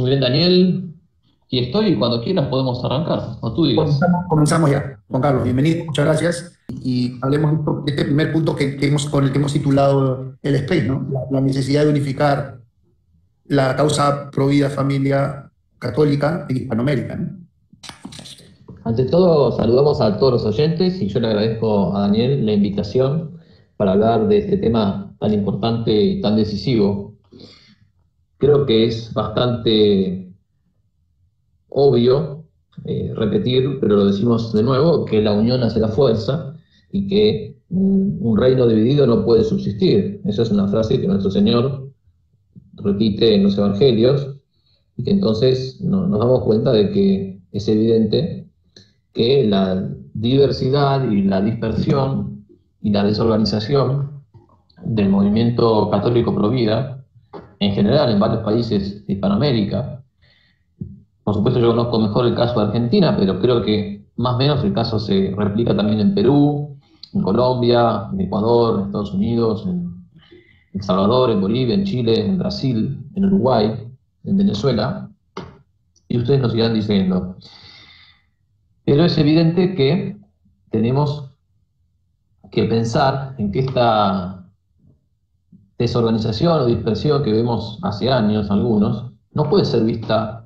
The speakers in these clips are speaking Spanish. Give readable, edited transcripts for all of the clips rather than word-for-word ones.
Muy bien, Daniel. Aquí estoy y cuando quieras podemos arrancar, o tú digas. Comenzamos ya. Juan Carlos, bienvenido, muchas gracias. Y hablemos de este primer punto con el que hemos titulado el SPACE, ¿no? La necesidad de unificar la causa pro vida familia católica en Hispanoamérica, ¿no? Ante todo, saludamos a todos los oyentes y yo le agradezco a Daniel la invitación para hablar de este tema tan importante y tan decisivo. Creo que es bastante obvio repetir, pero lo decimos de nuevo, que la unión hace la fuerza y que un reino dividido no puede subsistir. Esa es una frase que nuestro Señor repite en los evangelios y que entonces nos damos cuenta de que es evidente que la diversidad y la dispersión y la desorganización del movimiento católico pro vida, en general en varios países de Hispanoamérica, por supuesto yo conozco mejor el caso de Argentina, pero creo que más o menos el caso se replica también en Perú, en Colombia, en Ecuador, en Estados Unidos, en El Salvador, en Bolivia, en Chile, en Brasil, en Uruguay, en Venezuela, y ustedes nos irán diciendo. Pero es evidente que tenemos que pensar en que esta desorganización o dispersión que vemos hace años algunos, no puede ser vista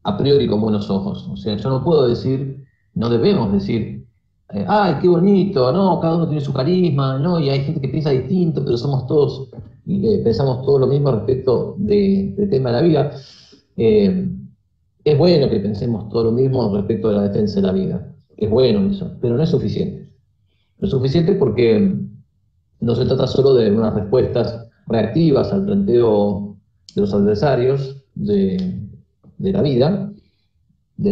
a priori con buenos ojos. O sea, yo no puedo decir, no debemos decir, ay, qué bonito, no, cada uno tiene su carisma, no, y hay gente que piensa distinto, pero somos todos, pensamos todo lo mismo respecto del tema de la vida. Eh, es bueno que pensemos todo lo mismo respecto de la defensa de la vida. Es bueno eso, pero no es suficiente. No es suficiente porque no se trata solo de unas respuestas reactivas al planteo de los adversarios de de la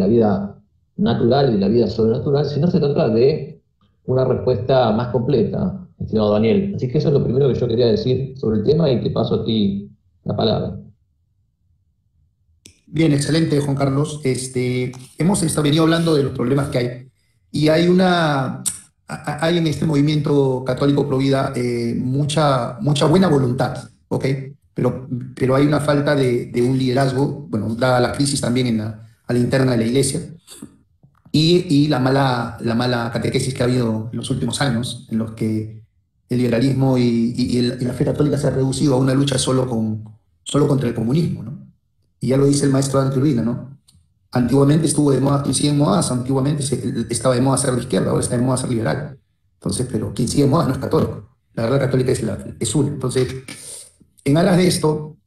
vida natural y de la vida sobrenatural, sino se trata de una respuesta más completa, estimado Daniel. Así que eso es lo primero que yo quería decir sobre el tema y te paso a ti la palabra. Bien, excelente, Juan Carlos. Hemos venido hablando de los problemas que hay y hay en este movimiento católico pro vida mucha buena voluntad, ¿ok? Pero hay una falta de un liderazgo, bueno, dada la crisis también a la interna de la iglesia y la mala catequesis que ha habido en los últimos años, en los que el liberalismo y la fe católica se ha reducido a una lucha solo contra el comunismo, ¿no? Y ya lo dice el maestro Dante Urbina, ¿no? Antiguamente estuvo de moda, quien sigue en modas, antiguamente estaba de moda ser de izquierda, ahora está de moda ser liberal. Entonces, pero quien sigue en moda no es católico. La verdad católica es una. Entonces, en aras de esto,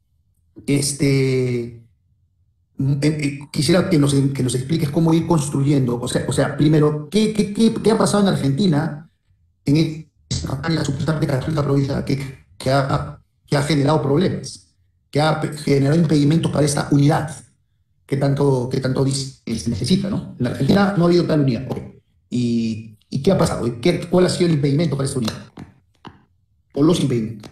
quisiera que nos expliques cómo ir construyendo, primero, ¿qué ha pasado en Argentina en esta campaña supuestamente católica provida que ha generado problemas, que ha generado impedimentos para esta unidad que tanto se necesita, ¿no? En la Argentina no ha habido tal unidad. Ok. ¿Y qué ha pasado? ¿Cuál ha sido el impedimento para esta unidad? O los impedimentos.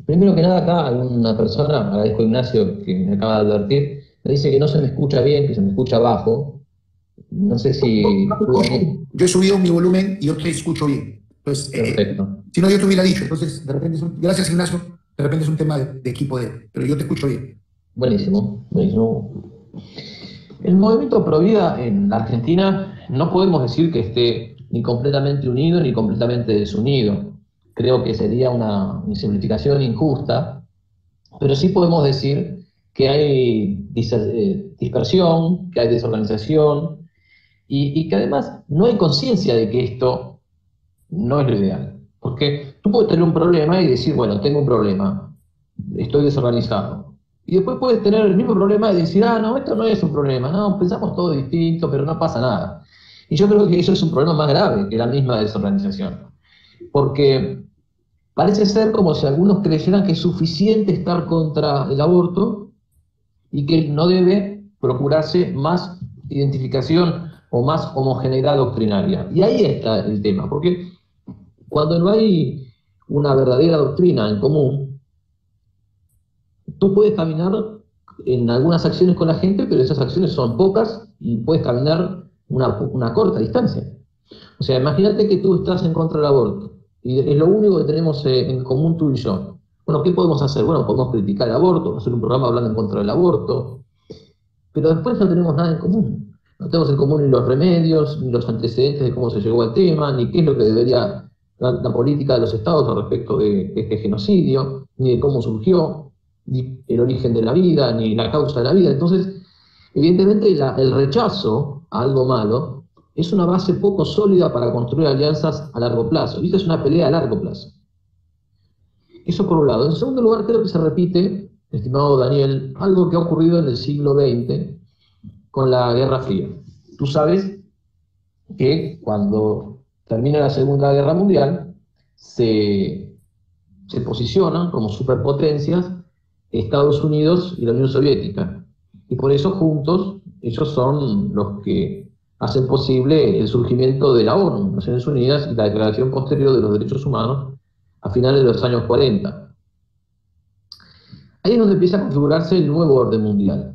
Primero que nada, acá hay una persona, agradezco a Ignacio que me acaba de advertir, me dice que no se me escucha bien, que se me escucha bajo. No sé si tú, Daniel. Yo he subido mi volumen y yo te escucho bien. Entonces, Perfecto. si no, yo te hubiera dicho. Entonces, de repente, gracias Ignacio, de repente es un tema de equipo pero yo te escucho bien. Buenísimo, buenísimo. El movimiento pro vida en la Argentina no podemos decir que esté ni completamente unido ni completamente desunido. Creo que sería una simplificación injusta, pero sí podemos decir que hay dispersión, que hay desorganización y que además no hay conciencia de que esto no es lo ideal. Porque tú puedes tener un problema y decir, bueno, tengo un problema, estoy desorganizado. Y después puedes tener el mismo problema y decir, ah, no, esto no es un problema, no, pensamos todo distinto, pero no pasa nada. Y yo creo que eso es un problema más grave que la misma desorganización. Porque parece ser como si algunos creyeran que es suficiente estar contra el aborto y que no debe procurarse más identificación o más homogeneidad doctrinaria. Y ahí está el tema, porque cuando no hay una verdadera doctrina en común, tú puedes caminar en algunas acciones con la gente, pero esas acciones son pocas y puedes caminar una corta distancia. O sea, imagínate que tú estás en contra del aborto y es lo único que tenemos en común tú y yo. Bueno, ¿qué podemos hacer? Bueno, podemos criticar el aborto, hacer un programa hablando en contra del aborto, pero después no tenemos nada en común. No tenemos en común ni los remedios, ni los antecedentes de cómo se llegó al tema, ni qué es lo que debería la política de los estados al respecto de este genocidio, ni de cómo surgió, ni el origen de la vida, ni la causa de la vida. Entonces, evidentemente, el rechazo a algo malo es una base poco sólida para construir alianzas a largo plazo. Y esta es una pelea a largo plazo. Eso por un lado. En segundo lugar, creo que se repite, estimado Daniel, algo que ha ocurrido en el siglo XX con la Guerra Fría. Tú sabes que cuando termina la Segunda Guerra Mundial, se posicionan como superpotencias Estados Unidos y la Unión Soviética. Y por eso juntos, ellos son los que hacen posible el surgimiento de la ONU, Naciones Unidas, y la declaración posterior de los derechos humanos a finales de los años 40. Ahí es donde empieza a configurarse el nuevo orden mundial,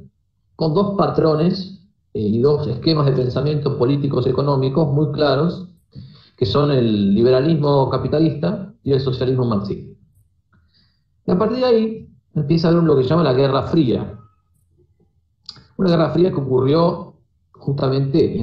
con dos patrones y dos esquemas de pensamiento políticos y económicos muy claros, que son el liberalismo capitalista y el socialismo marxista. Y a partir de ahí empieza a haber lo que se llama la Guerra Fría. Una Guerra Fría que ocurrió justamente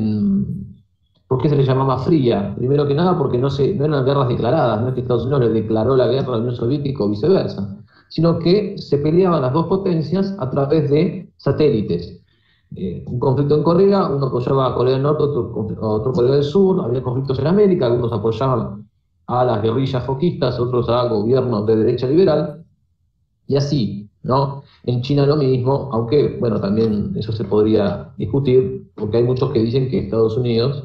¿por qué se le llamaba fría? Primero que nada porque no eran guerras declaradas, no es que Estados Unidos le declaró la guerra a la Unión Soviética o viceversa, sino que se peleaban las dos potencias a través de satélites. Un conflicto en Corea, uno apoyaba a Corea del Norte, otro Corea del Sur, había conflictos en América, algunos apoyaban a las guerrillas foquistas, otros a gobiernos de derecha liberal, y así, ¿no? En China lo mismo, aunque, bueno, también eso se podría discutir, porque hay muchos que dicen que Estados Unidos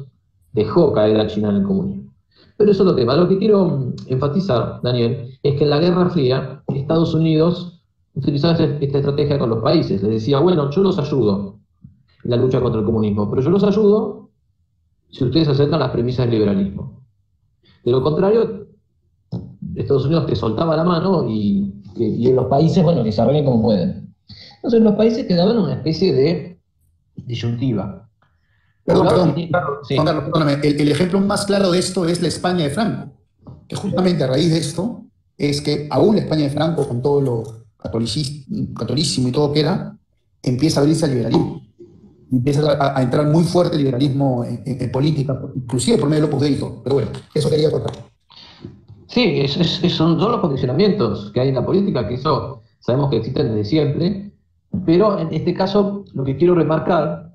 dejó caer a China en el comunismo. Pero eso es lo tema. Lo que quiero enfatizar, Daniel, es que en la Guerra Fría, Estados Unidos utilizaba esta estrategia con los países. Les decía, bueno, yo los ayudo en la lucha contra el comunismo, pero yo los ayudo si ustedes aceptan las premisas del liberalismo. De lo contrario, Estados Unidos te soltaba la mano y en los países, bueno, que se arreglen como pueden. Entonces los países quedaban en una especie de disyuntiva. Perdón, Sí. Juan Carlos, perdóname. El ejemplo más claro de esto es la España de Franco, que justamente a raíz de esto es que aún la España de Franco, con todo lo catolicismo y todo que era, empieza a abrirse al liberalismo. Empieza a entrar muy fuerte el liberalismo en política, inclusive por medio de Opus Dei y todo. Pero bueno, eso quería contar. Sí, son los condicionamientos que hay en la política, que eso sabemos que existen desde siempre, pero en este caso lo que quiero remarcar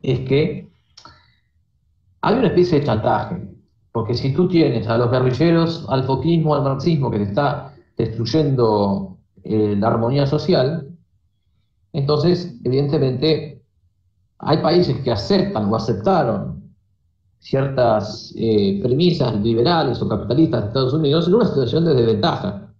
es que hay una especie de chantaje, porque si tú tienes a los guerrilleros, al foquismo, al marxismo, que te está destruyendo la armonía social, entonces, evidentemente, hay países que aceptan o aceptaron ciertas premisas liberales o capitalistas de Estados Unidos en una situación de desventaja.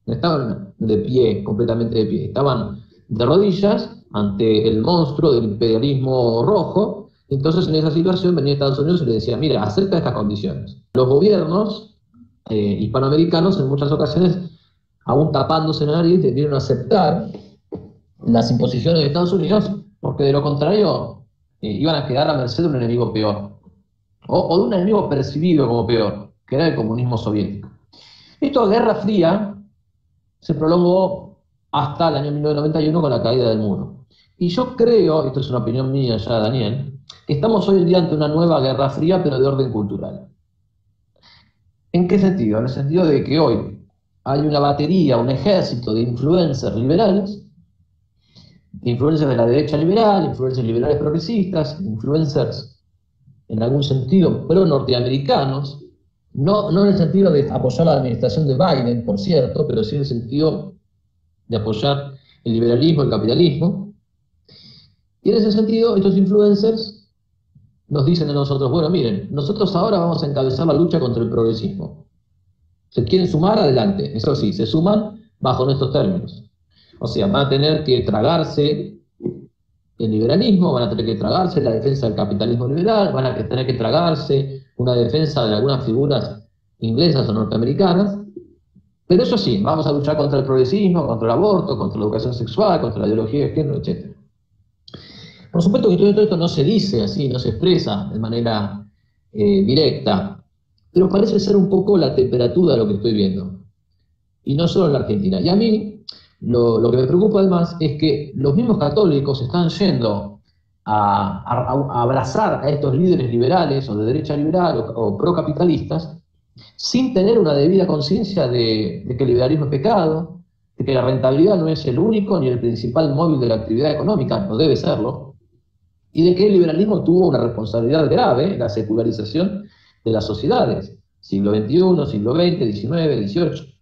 No estaban de pie, completamente de pie, estaban de rodillas ante el monstruo del imperialismo rojo. Entonces, en esa situación venía Estados Unidos y le decía, mira, acepta estas condiciones. Los gobiernos hispanoamericanos en muchas ocasiones, aún tapándose la nariz, debieron aceptar las imposiciones de Estados Unidos, porque de lo contrario iban a quedar a merced de un enemigo peor, o de un enemigo percibido como peor, que era el comunismo soviético. Esta Guerra Fría se prolongó hasta el año 1991 con la caída del muro. Y yo creo, esto es una opinión mía ya, Daniel, que estamos hoy en día ante una nueva Guerra Fría, pero de orden cultural. ¿En qué sentido? En el sentido de que hoy hay una batería, un ejército de influencers liberales, influencers de la derecha liberal, influencers liberales progresistas, influencers en algún sentido pro-norteamericanos, no en el sentido de apoyar la administración de Biden, por cierto, pero sí en el sentido de apoyar el liberalismo, el capitalismo. Y en ese sentido, estos influencers nos dicen a nosotros, bueno, miren, nosotros ahora vamos a encabezar la lucha contra el progresismo. ¿Se quieren sumar? Adelante. Eso sí, se suman bajo nuestros términos. O sea, van a tener que tragarse el liberalismo, van a tener que tragarse la defensa del capitalismo liberal, van a tener que tragarse una defensa de algunas figuras inglesas o norteamericanas, pero eso sí, vamos a luchar contra el progresismo, contra el aborto, contra la educación sexual, contra la ideología de género, etc. Por supuesto que todo esto no se dice así, no se expresa de manera directa, pero parece ser un poco la temperatura de lo que estoy viendo. y no solo en la Argentina. Y a mí lo que me preocupa además es que los mismos católicos están yendo a abrazar a estos líderes liberales o de derecha liberal o procapitalistas sin tener una debida conciencia de que el liberalismo es pecado, de que la rentabilidad no es el único ni el principal móvil de la actividad económica, no debe serlo, y de que el liberalismo tuvo una responsabilidad grave en la secularización de las sociedades, siglo XXI, siglo XX, XIX, XVIII.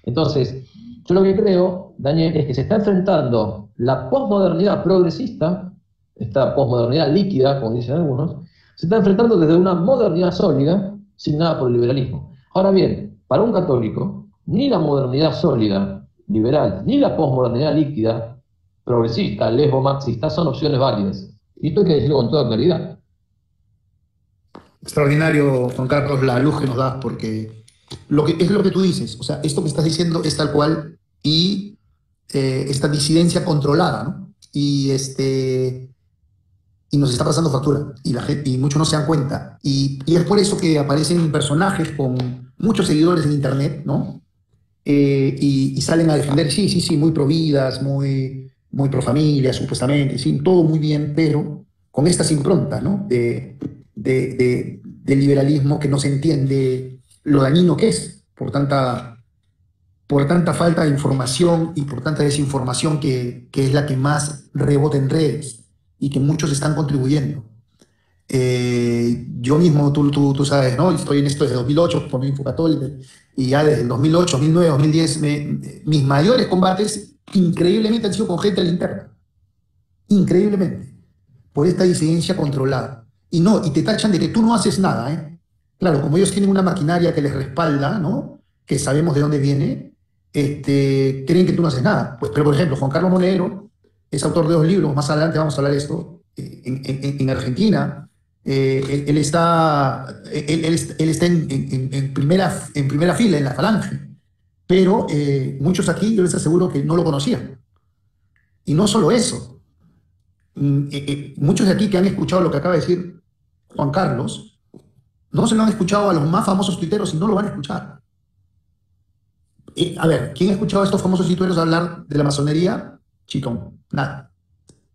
Entonces, yo lo que creo, Daniel, es que se está enfrentando la posmodernidad progresista, esta posmodernidad líquida, como dicen algunos, se está enfrentando desde una modernidad sólida, signada por el liberalismo. Ahora bien, para un católico, ni la modernidad sólida, liberal, ni la posmodernidad líquida, progresista, lesbo-marxista, son opciones válidas. Y esto hay que decirlo con toda claridad. Extraordinario, Juan Carlos, la luz que nos das, porque es lo que tú dices, o sea, esto que estás diciendo es tal cual, y esta disidencia controlada, ¿no? Y nos está pasando factura, y muchos no se dan cuenta. Y es por eso que aparecen personajes con muchos seguidores en Internet, ¿no? Y salen a defender, sí, muy pro vidas, muy pro familia, supuestamente, sí, todo muy bien, pero con estas improntas, ¿no? De liberalismo que no se entiende lo dañino que es por tanta falta de información y por tanta desinformación que es la que más rebota en redes y que muchos están contribuyendo. Yo mismo, tú sabes, ¿no? Estoy en esto desde 2008 por mi Infocatólica, y ya desde el 2008, 2009, 2010, mis mayores combates increíblemente han sido con gente linterna. Increíblemente. Por esta disidencia controlada. Y te tachan de que tú no haces nada, ¿eh? Claro, como ellos tienen una maquinaria que les respalda, ¿no? Que sabemos de dónde viene, creen que tú no haces nada. Pues, pero, por ejemplo, Juan Carlos Monedero es autor de 2 libros, más adelante vamos a hablar de esto, en Argentina. Él está en primera fila, en la falange, pero muchos aquí yo les aseguro que no lo conocían. Y no solo eso, muchos de aquí que han escuchado lo que acaba de decir Juan Carlos, no se lo han escuchado a los más famosos tuiteros y no lo van a escuchar. A ver, ¿quién ha escuchado a estos famosos tuiteros hablar de la masonería? Chitón, nada.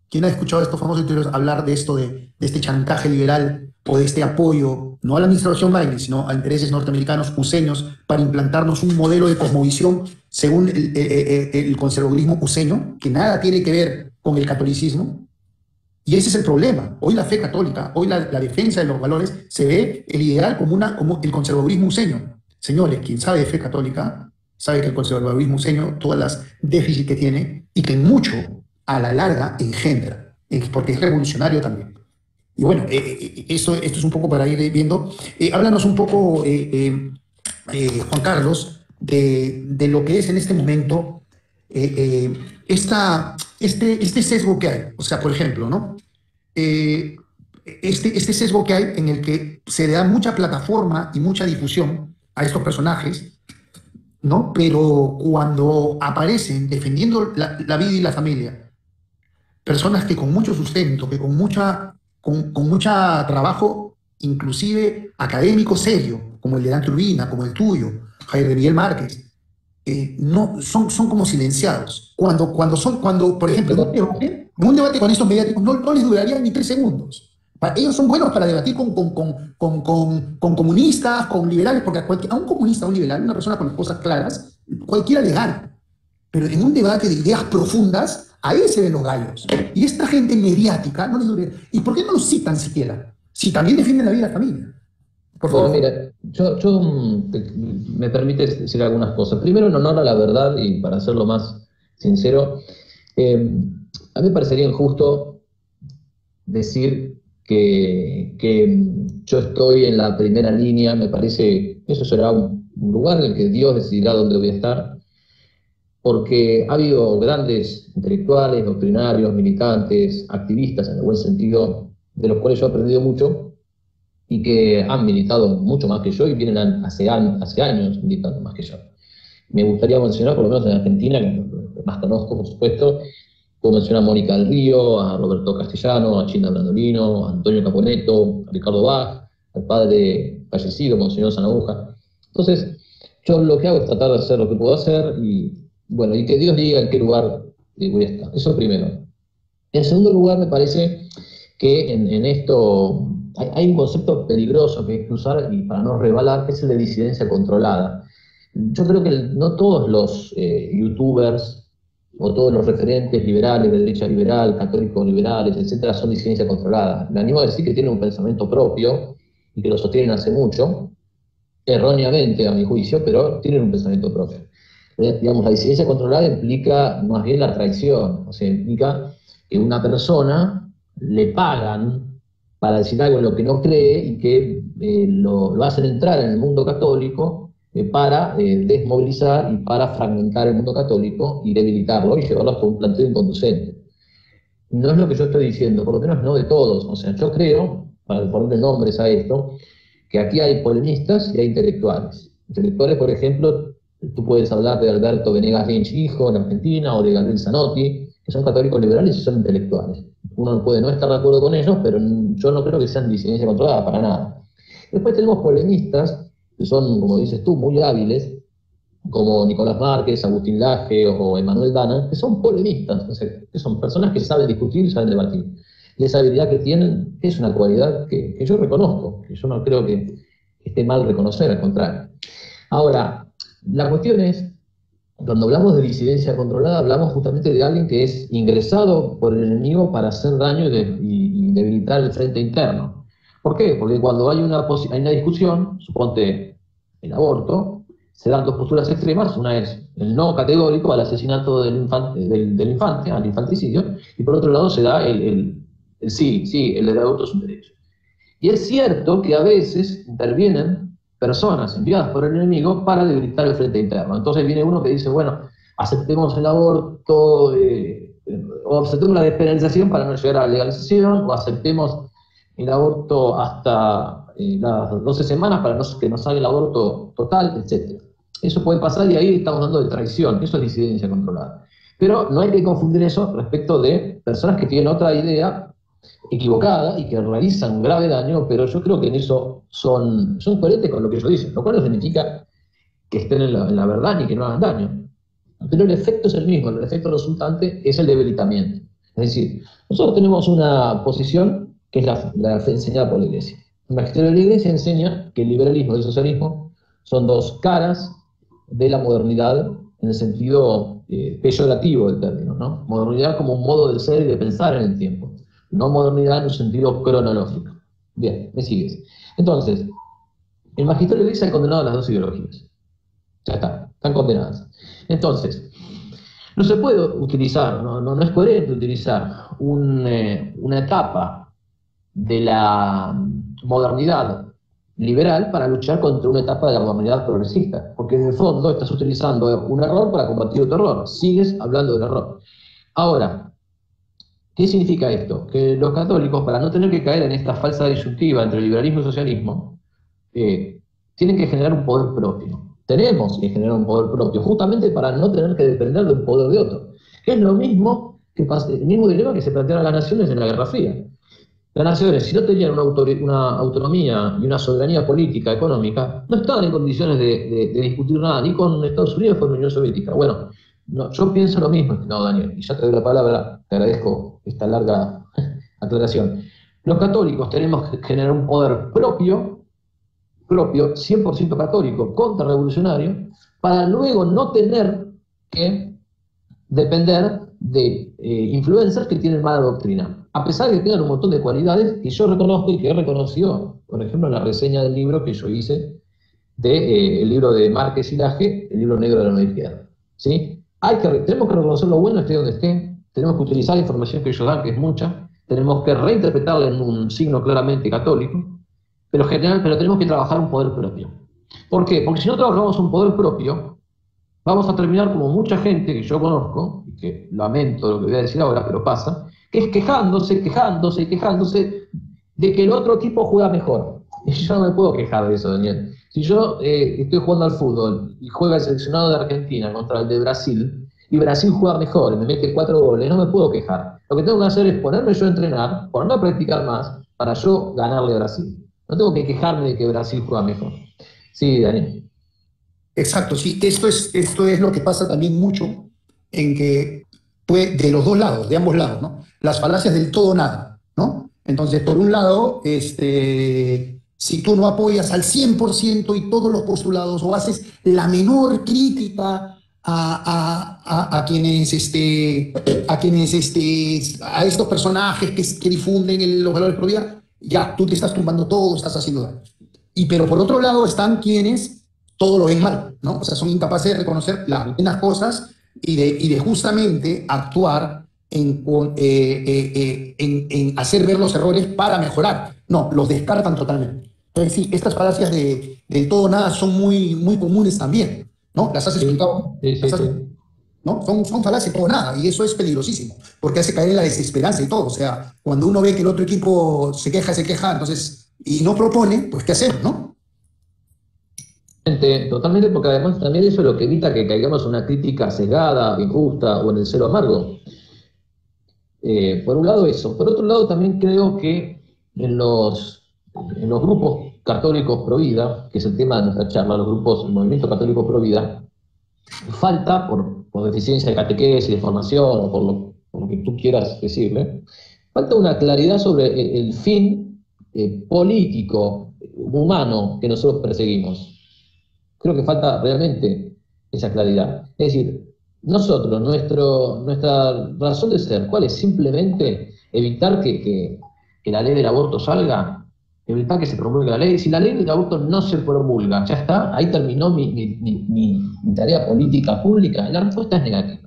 ¿Quién ha escuchado a estos famosos tuiteros hablar de esto, de este chantaje liberal o de este apoyo, no a la administración Biden, sino a intereses norteamericanos, useños, para implantarnos un modelo de cosmovisión según el conservadurismo useño, que nada tiene que ver con el catolicismo? Y ese es el problema. Hoy la fe católica, hoy la defensa de los valores, se ve el ideal como el conservadurismo useño. Señores, quien sabe de fe católica sabe que el conservadurismo useño, todas las déficits que tiene, y que en mucho, a la larga, engendra, porque es revolucionario también. Y bueno, esto es un poco para ir viendo. Háblanos un poco, Juan Carlos, de lo que es en este momento este sesgo que hay. O sea, por ejemplo, ¿no? Este sesgo que hay en el que se le da mucha plataforma y mucha difusión a estos personajes, ¿no? Pero cuando aparecen defendiendo la vida y la familia, personas que con mucho sustento, que con mucha trabajo, inclusive académico serio, como el de Dante Urbina, como el tuyo, Jair de Miguel Márquez, no, son como silenciados. Cuando por ejemplo, en un debate con estos mediáticos no les duraría ni 3 segundos. Ellos son buenos para debatir con comunistas, con liberales, porque a un comunista, a un liberal, una persona con las cosas claras, cualquiera le gana. Pero en un debate de ideas profundas, ahí se ven los gallos. Y esta gente mediática no les dura. ¿Y por qué no los citan siquiera? Si también defienden la vida de la familia. Por favor. Bueno, mira, me permites decir algunas cosas. Primero, en honor a la verdad y para serlo más sincero, a mí me parecería injusto decir que yo estoy en la primera línea. Me parece que eso será un lugar en el que Dios decidirá dónde voy a estar, porque ha habido grandes intelectuales, doctrinarios, militantes, activistas en el buen sentido, de los cuales yo he aprendido mucho y que han militado mucho más que yo y vienen hace años militando más que yo. Me gustaría mencionar, por lo menos en Argentina, que más conozco, por supuesto, puedo mencionar a Mónica del Río, a Roberto Castellano, a Chinda Brandolino, a Antonio Caponeto, a Ricardo Bach, al padre fallecido, Monseñor Sanabuja. Entonces, Yo lo que hago es tratar de hacer lo que puedo hacer y, bueno, y que Dios diga en qué lugar voy a estar. Eso primero. En segundo lugar, me parece que en esto hay un concepto peligroso que hay que usar y para no rebalar, que es el de disidencia controlada. Yo creo que no todos los youtubers o todos los referentes liberales, de derecha liberal, católicos liberales, etcétera, son disidencia controlada. Me animo a decir que tienen un pensamiento propio y que lo sostienen hace mucho, erróneamente a mi juicio, pero tienen un pensamiento propio. Digamos, la disidencia controlada implica más bien la traición, o sea, implica que una persona le pagan para decir algo en lo que no cree y que lo hacen entrar en el mundo católico para desmovilizar y para fragmentar el mundo católico y debilitarlo y llevarlo hasta un planteo inconducente. No es lo que yo estoy diciendo, por lo menos no de todos. O sea, yo creo, para ponerle nombres a esto, que aquí hay polemistas y hay intelectuales. Intelectuales, por ejemplo, tú puedes hablar de Alberto Venegas Lynch, hijo, en Argentina, o de Gabriel Zanotti, que son católicos liberales y son intelectuales. Uno puede no estar de acuerdo con ellos, pero yo no creo que sean disidencia controlada, para nada. Después tenemos polemistas, que son, como dices tú, muy hábiles, como Nicolás Márquez, Agustín Laje o Emanuel Dana, que son polemistas, o sea, que son personas que saben discutir y saben debatir. Y esa habilidad que tienen es una cualidad que yo reconozco, que yo no creo que esté mal reconocer, al contrario. Ahora, la cuestión es, cuando hablamos de disidencia controlada, hablamos justamente de alguien que es ingresado por el enemigo para hacer daño y debilitar el frente interno. ¿Por qué? Porque cuando hay una discusión, suponte el aborto, se dan dos posturas extremas. Una es el no categórico al asesinato del infante, al infanticidio, y por otro lado se da el sí, el aborto es un derecho. Y es cierto que a veces intervienen personas enviadas por el enemigo para debilitar el frente interno. Entonces viene uno que dice, bueno, aceptemos el aborto, o aceptemos la despenalización para no llegar a la legalización, o aceptemos el aborto hasta las 12 semanas para que no salga el aborto total, etc. Eso puede pasar y ahí estamos hablando de traición, eso es disidencia controlada. Pero no hay que confundir eso respecto de personas que tienen otra idea equivocada y que realizan un grave daño, pero yo creo que en eso son coherentes con lo que ellos dicen, lo cual no significa que estén en la verdad ni que no hagan daño. Pero el efecto es el mismo, el efecto resultante es el debilitamiento. Es decir, nosotros tenemos una posición que es la enseñada por la Iglesia. El magisterio de la Iglesia enseña que el liberalismo y el socialismo son dos caras de la modernidad en el sentido peyorativo del término, ¿no? Modernidad como un modo de ser y de pensar en el tiempo, no modernidad en un sentido cronológico. Bien, me sigues. Entonces, el magisterio de la Iglesia ha condenado a las dos ideologías. Ya está, están condenadas. Entonces, no se puede utilizar, no es coherente utilizar una etapa de la modernidad liberal para luchar contra una etapa de la modernidad progresista, porque en el fondo estás utilizando un error para combatir otro error, sigues hablando del error. Ahora, ¿qué significa esto? Que los católicos, para no tener que caer en esta falsa disyuntiva entre liberalismo y socialismo, tienen que generar un poder propio. Tenemos que generar un poder propio, justamente para no tener que depender del poder de otro. Que es lo mismo que el mismo dilema que se plantearon las naciones en la Guerra Fría. Las naciones, si no tenían una autonomía y una soberanía política, económica, no estaban en condiciones de discutir nada, ni con Estados Unidos ni con la Unión Soviética. Bueno, no, yo pienso lo mismo, no, Daniel, y ya te doy la palabra, te agradezco esta larga aclaración. Los católicos tenemos que generar un poder propio, 100% católico, contrarrevolucionario, para luego no tener que depender de influencers que tienen mala doctrina, a pesar de que tengan un montón de cualidades que yo reconozco y que he reconocido, por ejemplo, en la reseña del libro que yo hice, el libro de Márquez y Laje, el libro negro de la nueva izquierda. ¿Sí? Tenemos que reconocer lo bueno, esté donde esté, tenemos que utilizar la información que ellos dan, que es mucha, tenemos que reinterpretarla en un signo claramente católico, pero tenemos que trabajar un poder propio. ¿Por qué? Porque si no trabajamos un poder propio, vamos a terminar como mucha gente que yo conozco, y que lamento lo que voy a decir ahora, pero pasa, que es quejándose de que el otro equipo juega mejor. Y yo no me puedo quejar de eso, Daniel. Si yo estoy jugando al fútbol y juega el seleccionado de Argentina contra el de Brasil, y Brasil juega mejor y me mete 4 goles, no me puedo quejar. Lo que tengo que hacer es ponerme yo a entrenar, ponerme a practicar más, para yo ganarle a Brasil. No tengo que quejarme de que Brasil juega mejor. Sí, Daniel. Exacto, sí, esto es lo que pasa también mucho en que de los dos lados, de ambos lados, ¿no? Las falacias del todo o nada, ¿no? Entonces, por un lado, si tú no apoyas al 100% y todos los postulados o haces la menor crítica a quienes, a estos personajes que difunden los valores pro vida, ya, tú te estás tumbando todo, estás haciendo daño. Pero por otro lado están quienes todo lo ven mal, ¿no? O sea, son incapaces de reconocer las buenas cosas y de justamente actuar en hacer ver los errores para mejorar. No, los descartan totalmente. Entonces, sí, estas falacias del todo nada son muy, muy comunes también, ¿no? Las has Sí, explicado, sí, sí, sí. ¿no? Son falacias todo nada, y eso es peligrosísimo, porque hace caer en la desesperanza y todo. O sea, cuando uno ve que el otro equipo se queja, entonces, y no propone, pues, ¿qué hacer, no? Totalmente, porque además también eso es lo que evita que caigamos en una crítica sesgada, injusta o en el celo amargo. Por un lado eso. Por otro lado también creo que en en los grupos católicos pro vida, que es el tema de nuestra charla, los grupos, el movimiento católico pro vida, falta, por deficiencia de catequesis, de formación, o por lo que tú quieras decirle, falta una claridad sobre el fin político, humano que nosotros perseguimos. Creo que falta realmente esa claridad. Es decir, nosotros, nuestra razón de ser, ¿cuál es? Simplemente evitar que la ley del aborto salga, evitar que se promulgue la ley. Si la ley del aborto no se promulga, ya está, ahí terminó mi tarea política pública. La respuesta es negativa.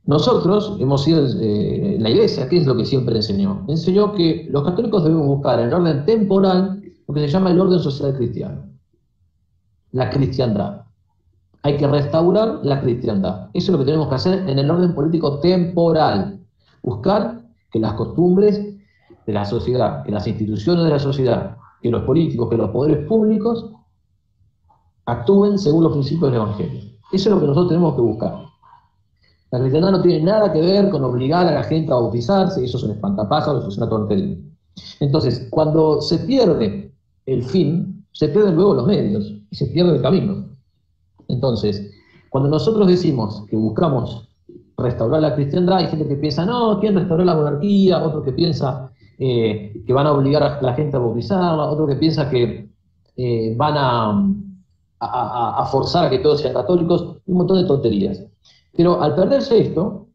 Nosotros hemos sido, la Iglesia, ¿qué es lo que siempre enseñó? Enseñó que los católicos debemos buscar en el orden temporal lo que se llama el orden social cristiano, la cristiandad. Hay que restaurar la cristiandad. Eso es lo que tenemos que hacer en el orden político temporal. Buscar que las costumbres de la sociedad, que las instituciones de la sociedad, que los políticos, que los poderes públicos actúen según los principios del Evangelio. Eso es lo que nosotros tenemos que buscar. La cristiandad no tiene nada que ver con obligar a la gente a bautizarse, eso es un espantapájaros, eso es una tontería. Entonces, cuando se pierde el fin, se pierden luego los medios y se pierde el camino. Entonces, cuando nosotros decimos que buscamos restaurar la cristiandad, hay gente que piensa, no, quieren restaurar la monarquía, otro que piensa que van a obligar a la gente a bautizarla, otro que piensa que van a forzar a que todos sean católicos, un montón de tonterías. Pero al perderse esto,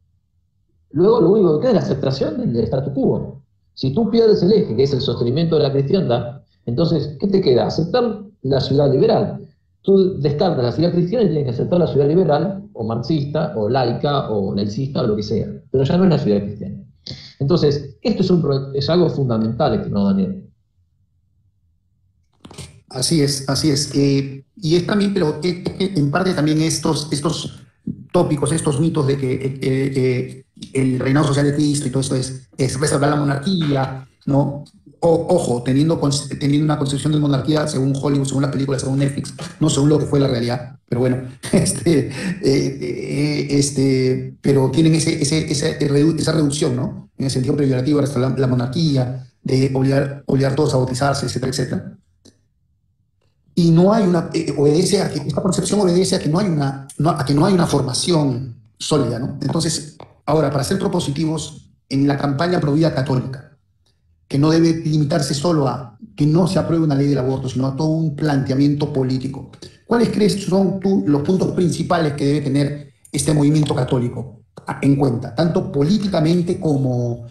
luego lo único que queda es la aceptación del statu quo. Si tú pierdes el eje, que es el sostenimiento de la cristiandad, entonces, ¿qué te queda? Aceptar la ciudad liberal. Tú descartas la ciudad cristiana y tienes que aceptar la ciudad liberal, o marxista, o laica, o laicista, o lo que sea. Pero ya no es la ciudad cristiana. Entonces, esto es algo fundamental, estimado Daniel. Así es, así es. Y es también, pero en parte también estos tópicos, estos mitos de que el reinado social de Cristo y todo esto es restaurar la monarquía, ¿no? Ojo, teniendo una concepción de monarquía según Hollywood, según las películas, según Netflix, no según lo que fue la realidad, pero bueno, pero tienen esa reducción, ¿no? En el sentido peyorativo de restaurar la monarquía, de obligar a todos a bautizarse, etcétera, etcétera. Y no hay esta concepción obedece a que no hay una formación sólida, ¿no? Entonces, ahora, para ser propositivos en la campaña pro vida católica, que no debe limitarse solo a que no se apruebe una ley del aborto, sino a todo un planteamiento político, ¿cuáles crees son tú los puntos principales que debe tener este movimiento católico en cuenta, tanto políticamente como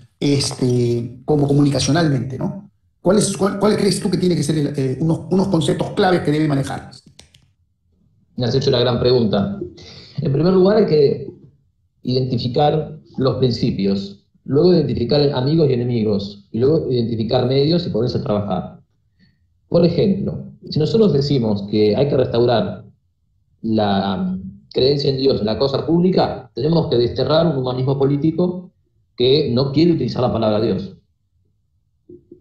comunicacionalmente, ¿no? ¿Cuáles crees tú que tiene que ser unos conceptos claves que debe manejar? Me has hecho la gran pregunta. En primer lugar, hay que identificar los principios, luego identificar amigos y enemigos, y luego identificar medios y ponerse a trabajar. Por ejemplo, si nosotros decimos que hay que restaurar la creencia en Dios en la cosa pública, tenemos que desterrar un humanismo político que no quiere utilizar la palabra Dios,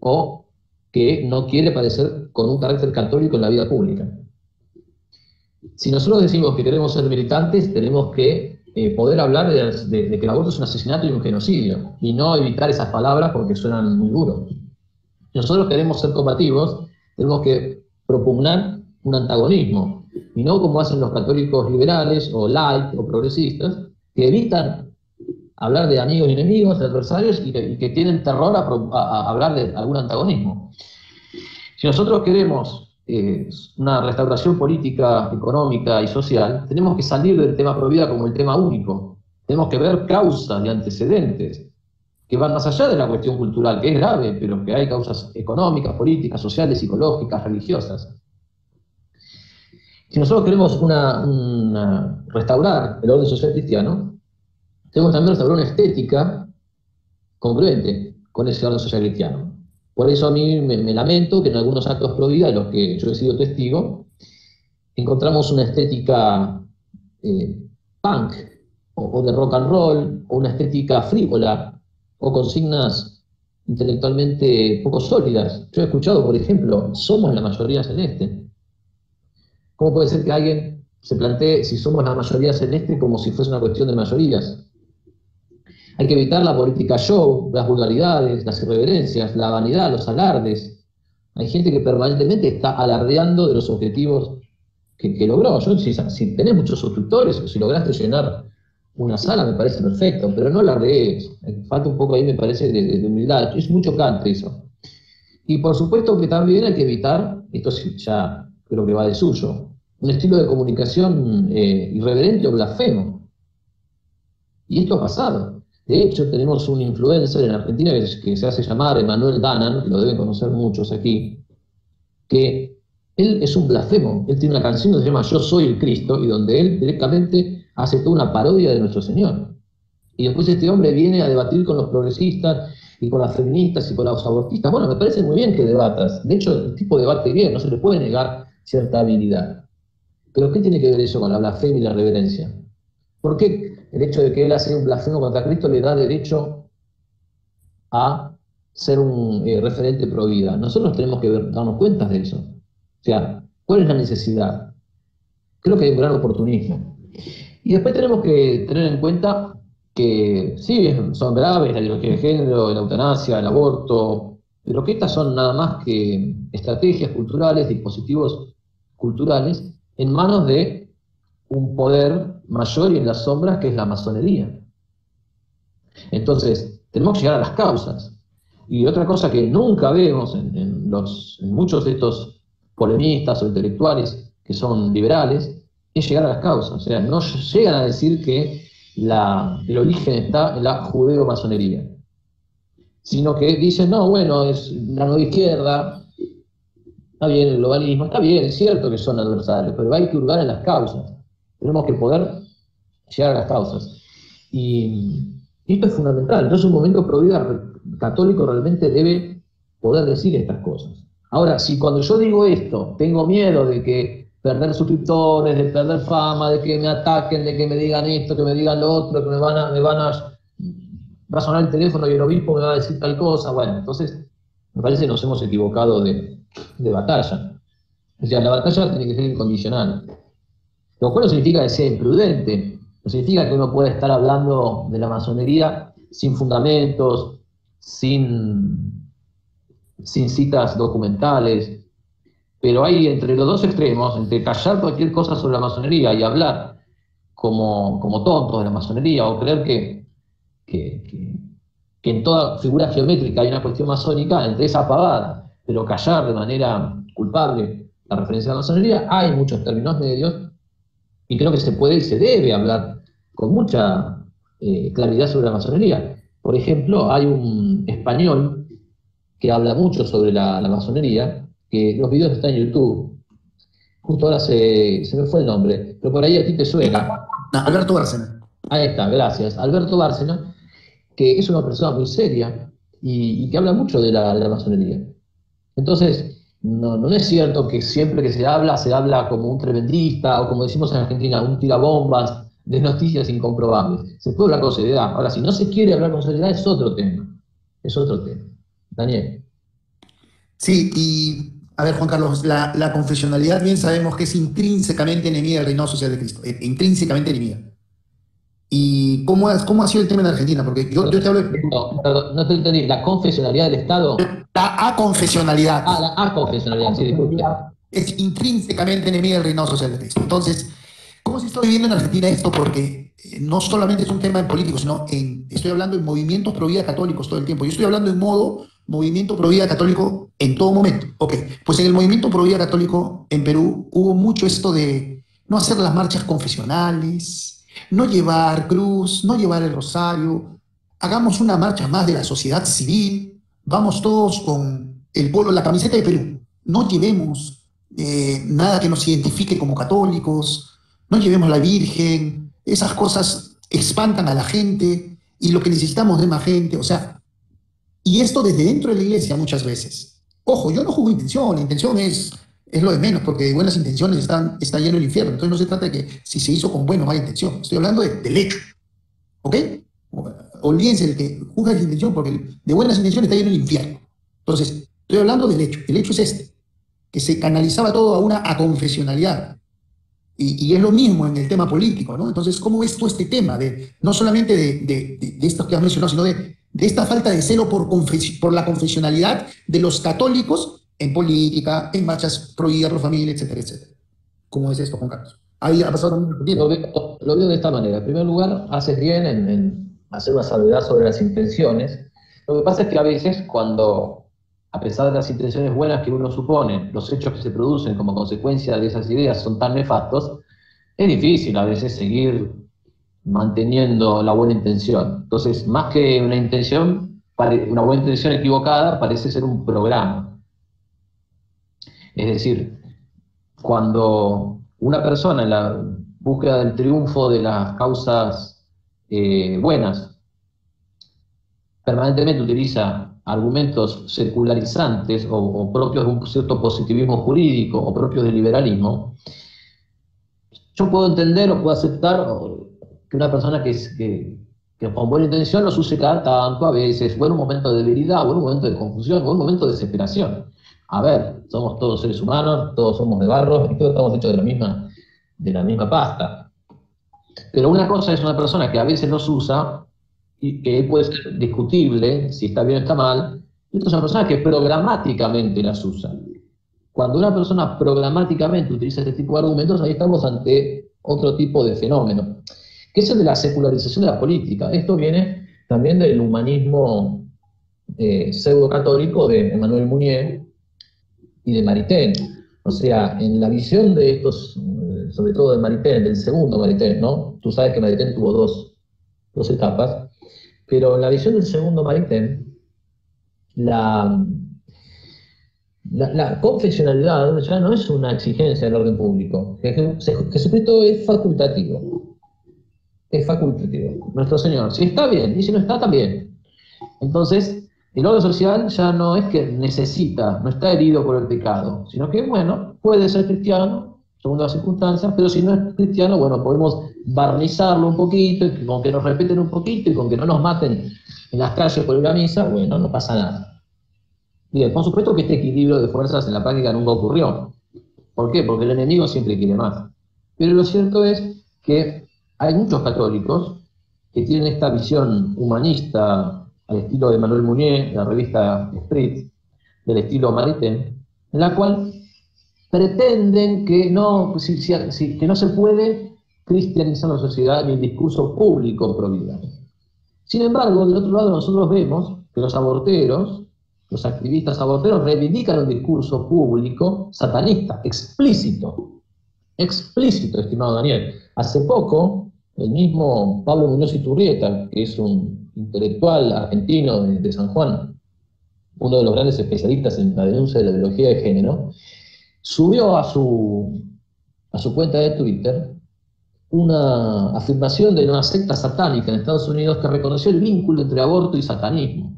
o que no quiere parecer con un carácter católico en la vida pública. Si nosotros decimos que queremos ser militantes, tenemos que poder hablar de que el aborto es un asesinato y un genocidio, y no evitar esas palabras porque suenan muy duros. Si nosotros queremos ser combativos, tenemos que propugnar un antagonismo, y no como hacen los católicos liberales o light o progresistas, que evitan hablar de amigos y enemigos, de adversarios, y que tienen terror a hablar de algún antagonismo. Si nosotros queremos una restauración política, económica y social, tenemos que salir del tema Provida como el tema único. Tenemos que ver causas y antecedentes que van más allá de la cuestión cultural, que es grave, pero que hay causas económicas, políticas, sociales, psicológicas, religiosas. Si nosotros queremos restaurar el orden social cristiano, tenemos también restaurar una estética congruente con ese orden social cristiano. Por eso a mí me lamento que en algunos actos pro vida, de los que yo he sido testigo, encontramos una estética punk, o de rock and roll, o una estética frívola, o consignas intelectualmente poco sólidas. Yo he escuchado, por ejemplo, somos la mayoría celeste. ¿Cómo puede ser que alguien se plantee si somos la mayoría celeste como si fuese una cuestión de mayorías? Hay que evitar la política show, las vulgaridades, las irreverencias, la vanidad, los alardes. Hay gente que permanentemente está alardeando de los objetivos que logró. Si tenés muchos suscriptores o si lograste llenar una sala, me parece perfecto, pero no alardees. Falta un poco ahí, me parece, de humildad. Es mucho cante eso. Y por supuesto que también hay que evitar, esto ya creo que va de suyo, un estilo de comunicación irreverente o blasfemo. Y esto ha pasado. De hecho, tenemos un influencer en Argentina que se hace llamar Emanuel Danan, que lo deben conocer muchos aquí, que él es un blasfemo. Él tiene una canción que se llama Yo soy el Cristo, y donde él directamente hace toda una parodia de nuestro Señor. Y después este hombre viene a debatir con los progresistas, y con las feministas, y con los abortistas. Bueno, me parece muy bien que debatas. De hecho, el tipo debate bien, no se le puede negar cierta habilidad. Pero ¿qué tiene que ver eso con la blasfemia y la reverencia? ¿Por qué el hecho de que él hace un blasfemo contra Cristo le da derecho a ser un referente pro vida? Nosotros tenemos que darnos cuenta de eso. O sea, ¿cuál es la necesidad? Creo que hay un gran oportunismo. Y después tenemos que tener en cuenta que sí, son graves la ideología de género, la eutanasia, el aborto, pero que estas son nada más que estrategias culturales, dispositivos culturales, en manos de un poder mayor y en las sombras, que es la masonería. Entonces, tenemos que llegar a las causas. Y otra cosa que nunca vemos en muchos de estos polemistas o intelectuales que son liberales, es llegar a las causas. O sea, no llegan a decir que el origen está en la judeo-masonería, sino que dicen, no, bueno, es la nueva izquierda, está bien el globalismo, está bien, es cierto que son adversarios, pero hay que hurgar en las causas. Tenemos que poder llegar a las causas. Y esto es fundamental. Entonces, un movimiento pro vida católico realmente debe poder decir estas cosas. Ahora, si cuando yo digo esto, tengo miedo de que perder suscriptores, de perder fama, de que me ataquen, de que me digan esto, que me digan lo otro, que va a sonar el teléfono y el obispo me va a decir tal cosa, bueno, entonces me parece que nos hemos equivocado de batalla. O sea, la batalla tiene que ser incondicional. Lo cual no significa que sea imprudente, no significa que uno pueda estar hablando de la masonería sin fundamentos, sin citas documentales, pero hay entre los dos extremos, entre callar cualquier cosa sobre la masonería y hablar como tontos de la masonería, o creer que en toda figura geométrica hay una cuestión masónica, entre esa pavada, pero callar de manera culpable la referencia a la masonería, hay muchos términos medios. Y creo que se puede y se debe hablar con mucha claridad sobre la masonería. Por ejemplo, hay un español que habla mucho sobre la masonería, que los videos están en YouTube. Justo ahora se me fue el nombre, pero por ahí a ti te suena. Alberto Bárcena. Ahí está, gracias. Alberto Bárcena, que es una persona muy seria y que habla mucho de la masonería. Entonces, no es cierto que siempre que se habla como un tremendista, o como decimos en Argentina, un tirabombas de noticias incomprobables. Se puede hablar con seriedad. Ahora, si no se quiere hablar con seriedad, es otro tema. Es otro tema. Daniel. Sí, y a ver, Juan Carlos, la confesionalidad bien sabemos que es intrínsecamente enemiga del reinado social de Cristo, intrínsecamente enemiga. ¿Y cómo ha sido el tema en Argentina? Porque yo te hablo de... No, perdón, no te entendí. ¿La confesionalidad del Estado? La aconfesionalidad. La aconfesionalidad, sí, disculpe. es intrínsecamente enemiga del reinado social de Cristo. Entonces, ¿cómo se está viviendo en Argentina esto? Porque no solamente es un tema en político, sino estoy hablando en movimientos pro vida católicos todo el tiempo. Yo estoy hablando en modo movimiento pro vida católico en todo momento. Ok, pues en el movimiento pro vida católico en Perú hubo mucho esto de no hacer las marchas confesionales, no llevar cruz, no llevar el rosario. Hagamos una marcha más de la sociedad civil, vamos todos con el polo, la camiseta de Perú. No llevemos nada que nos identifique como católicos, no llevemos la Virgen, esas cosas espantan a la gente y lo que necesitamos es más gente, o sea, y esto desde dentro de la iglesia muchas veces. Ojo, yo no juzgo intención, la intención es lo de menos, porque de buenas intenciones está lleno el infierno, entonces no se trata de que si se hizo con buena o mala intención, estoy hablando del hecho, ¿ok? Olvídense el que juzga la intención, porque de buenas intenciones está lleno el infierno. Entonces, estoy hablando del hecho, el hecho es este, que se canalizaba todo a una aconfesionalidad. Y es lo mismo en el tema político, ¿no? Entonces, ¿cómo ves tú este tema? No solamente de esto que has mencionado, sino de esta falta de celo por la confesionalidad de los católicos en política, en marchas pro vida, pro familia, etcétera, etcétera. ¿Cómo es esto, Juan Carlos? Ahí ha pasado también tiempo. Lo veo de esta manera. En primer lugar, haces bien en hacer una salvedad sobre las intenciones. Lo que pasa es que a veces cuando, a pesar de las intenciones buenas que uno supone, los hechos que se producen como consecuencia de esas ideas son tan nefastos, es difícil a veces seguir manteniendo la buena intención. Entonces, más que una intención, una buena intención equivocada parece ser un programa. Es decir, cuando una persona en la búsqueda del triunfo de las causas buenas permanentemente utiliza argumentos secularizantes o propios de un cierto positivismo jurídico o propios del liberalismo, yo puedo entender o puedo aceptar que una persona que con buena intención los use cada tanto, a veces, o en un momento de debilidad, o en un momento de confusión, o en un momento de desesperación. A ver, somos todos seres humanos, todos somos de barro, y todos estamos hechos de la misma pasta. Pero una cosa es una persona que a veces los usa, y que puede ser discutible si está bien o está mal, y otra es una persona que programáticamente las usa. Cuando una persona programáticamente utiliza este tipo de argumentos, ahí estamos ante otro tipo de fenómeno, que es el de la secularización de la política. Esto viene también del humanismo pseudo-católico de Emmanuel Mounier y de Maritain. O sea, en la visión de estos, sobre todo de Maritain, del segundo Maritain, ¿no? Tú sabes que Maritain tuvo dos etapas, pero en la visión del segundo Maritain, la confesionalidad ya no es una exigencia del orden público. Jesucristo es facultativo. Es facultativo. Nuestro Señor, si está bien, y si no está, también. Entonces, el orden social ya no es que necesita, no está herido por el pecado, sino que, bueno, puede ser cristiano, según las circunstancias, pero si no es cristiano, bueno, podemos barnizarlo un poquito, y con que nos respeten un poquito, y con que no nos maten en las calles por ir a misa, bueno, no pasa nada. Bien, por supuesto que este equilibrio de fuerzas en la práctica nunca ocurrió. ¿Por qué? Porque el enemigo siempre quiere más. Pero lo cierto es que hay muchos católicos que tienen esta visión humanista al estilo de Emmanuel Mounier, la revista Esprit, del estilo Maritain, en la cual pretenden que no se puede cristianizar la sociedad ni el discurso público pro vida. Sin embargo, del otro lado nosotros vemos que los aborteros, los activistas aborteros reivindican un discurso público satanista, explícito, estimado Daniel. Hace poco, el mismo Pablo Muñoz Iturrieta, que es un intelectual argentino de San Juan, uno de los grandes especialistas en la denuncia de la ideología de género, subió a su cuenta de Twitter una afirmación de una secta satánica en Estados Unidos que reconoció el vínculo entre aborto y satanismo.